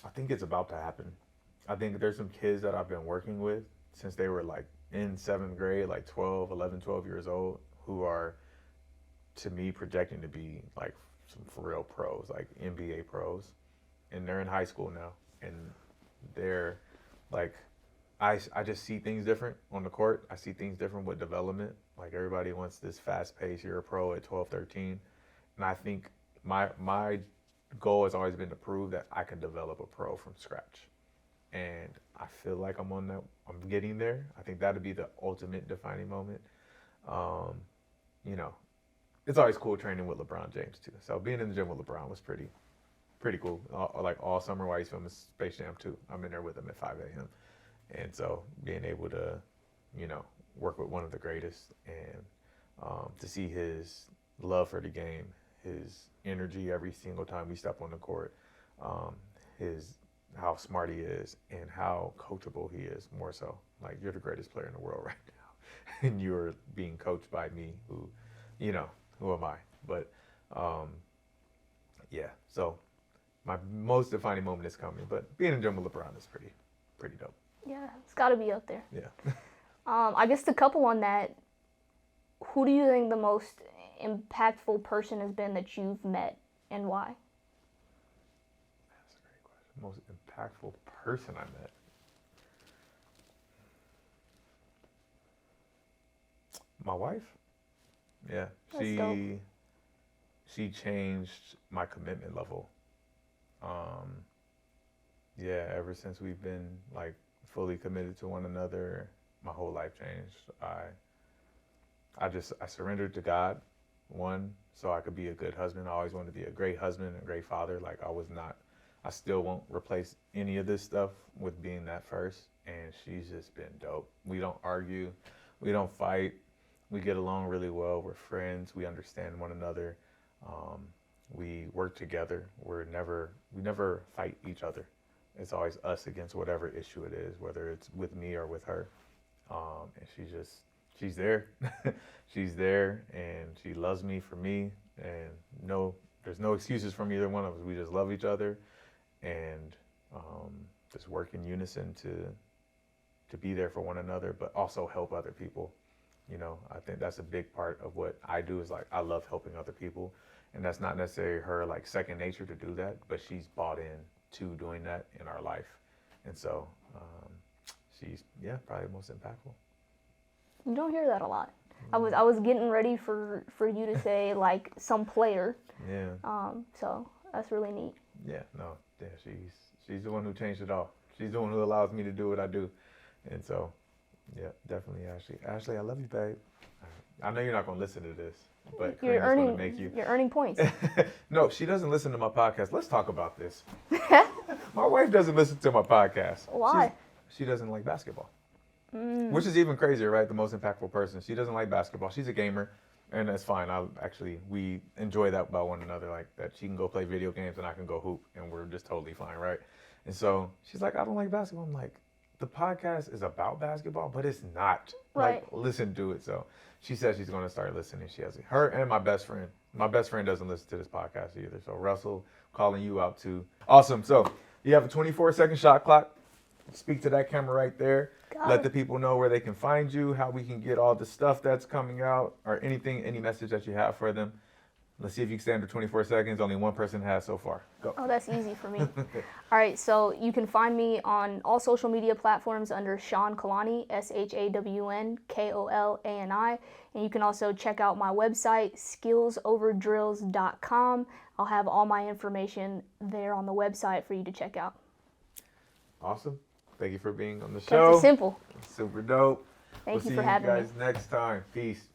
[SPEAKER 1] I think it's about to happen. I think there's some kids that I've been working with since they were like in seventh grade, like 12, 11, 12 years old, who are to me projecting to be like some for real pros, like NBA pros. And they're in high school now. And they're like, I just see things different on the court. I see things different with development. Like everybody wants this fast pace. You're a pro at 12, 13. And I think my goal has always been to prove that I can develop a pro from scratch. And I feel like I'm getting there. I think that'd be the ultimate defining moment. You know, it's always cool training with LeBron James too. So being in the gym with LeBron was pretty cool. Like all summer while he's filming Space Jam 2, I'm in there with him at 5 a.m. And so being able to, you know, work with one of the greatest and to see his love for the game, his energy every single time we step on the court, how smart he is and how coachable he is, more so. Like, you're the greatest player in the world right now. And you're being coached by me, who, you know, who am I? But, yeah, so my most defining moment is coming. But being in the gym with LeBron is pretty dope.
[SPEAKER 2] Yeah, it's got to be up there.
[SPEAKER 1] Yeah.
[SPEAKER 2] I guess to couple on that, who do you think the most impactful person has been that you've met, and why?
[SPEAKER 1] That's a great question. Most impactful person I met. My wife. Yeah,
[SPEAKER 2] That's dope.
[SPEAKER 1] She changed my commitment level. Yeah, ever since we've been like fully committed to one another, my whole life changed. I surrendered to God, one, so I could be a good husband. I always wanted to be a great husband and a great father. Like, I still won't replace any of this stuff with being that first. And she's just been dope. We don't argue. We don't fight. We get along really well. We're friends. We understand one another. We work together. We never fight each other. It's always us against whatever issue it is, whether it's with me or with her. And she's there. She's there, and she loves me for me. And there's no excuses from either one of us. We just love each other, and just work in unison to be there for one another, but also help other people. You know, I think that's a big part of what I do, is like, I love helping other people. And that's not necessarily her like second nature to do that, but she's bought in to doing that in our life. And so she's, probably the most impactful.
[SPEAKER 2] You don't hear that a lot. I was getting ready for you to say like some player.
[SPEAKER 1] Yeah.
[SPEAKER 2] So that's really neat.
[SPEAKER 1] Yeah. No. Yeah. She's the one who changed it all. She's the one who allows me to do what I do. And so, yeah, definitely Ashley. Ashley, I love you, babe. I know you're not gonna listen to this, but
[SPEAKER 2] You're earning points.
[SPEAKER 1] No, she doesn't listen to my podcast. Let's talk about this. My wife doesn't listen to my podcast.
[SPEAKER 2] Why?
[SPEAKER 1] She doesn't like basketball. Which is even crazier, right? The most impactful person. She doesn't like basketball. She's a gamer, and that's fine. We enjoy that about one another, like that she can go play video games and I can go hoop, and we're just totally fine, right? And so she's like, I don't like basketball. I'm like, the podcast is about basketball, but it's not.
[SPEAKER 2] Right.
[SPEAKER 1] Like, listen to it. So she says she's going to start listening. She has her and my best friend. My best friend doesn't listen to this podcast either. So Russell, calling you out too. Awesome. So you have a 24-second shot clock. Speak to that camera right there. Let the people know where they can find you, how we can get all the stuff that's coming out, or any message that you have for them. Let's see if you can stay under 24 seconds. Only one person has so far. Go.
[SPEAKER 2] Oh, that's easy for me. All right, so you can find me on all social media platforms under Shawn Kolani, ShawnKolani. And you can also check out my website, skillsoverdrills.com. I'll have all my information there on the website for you to check out.
[SPEAKER 1] Awesome. Thank you for being on the show.
[SPEAKER 2] That's simple.
[SPEAKER 1] Super dope.
[SPEAKER 2] Thank you
[SPEAKER 1] see
[SPEAKER 2] for having me.
[SPEAKER 1] you guys next time. Peace.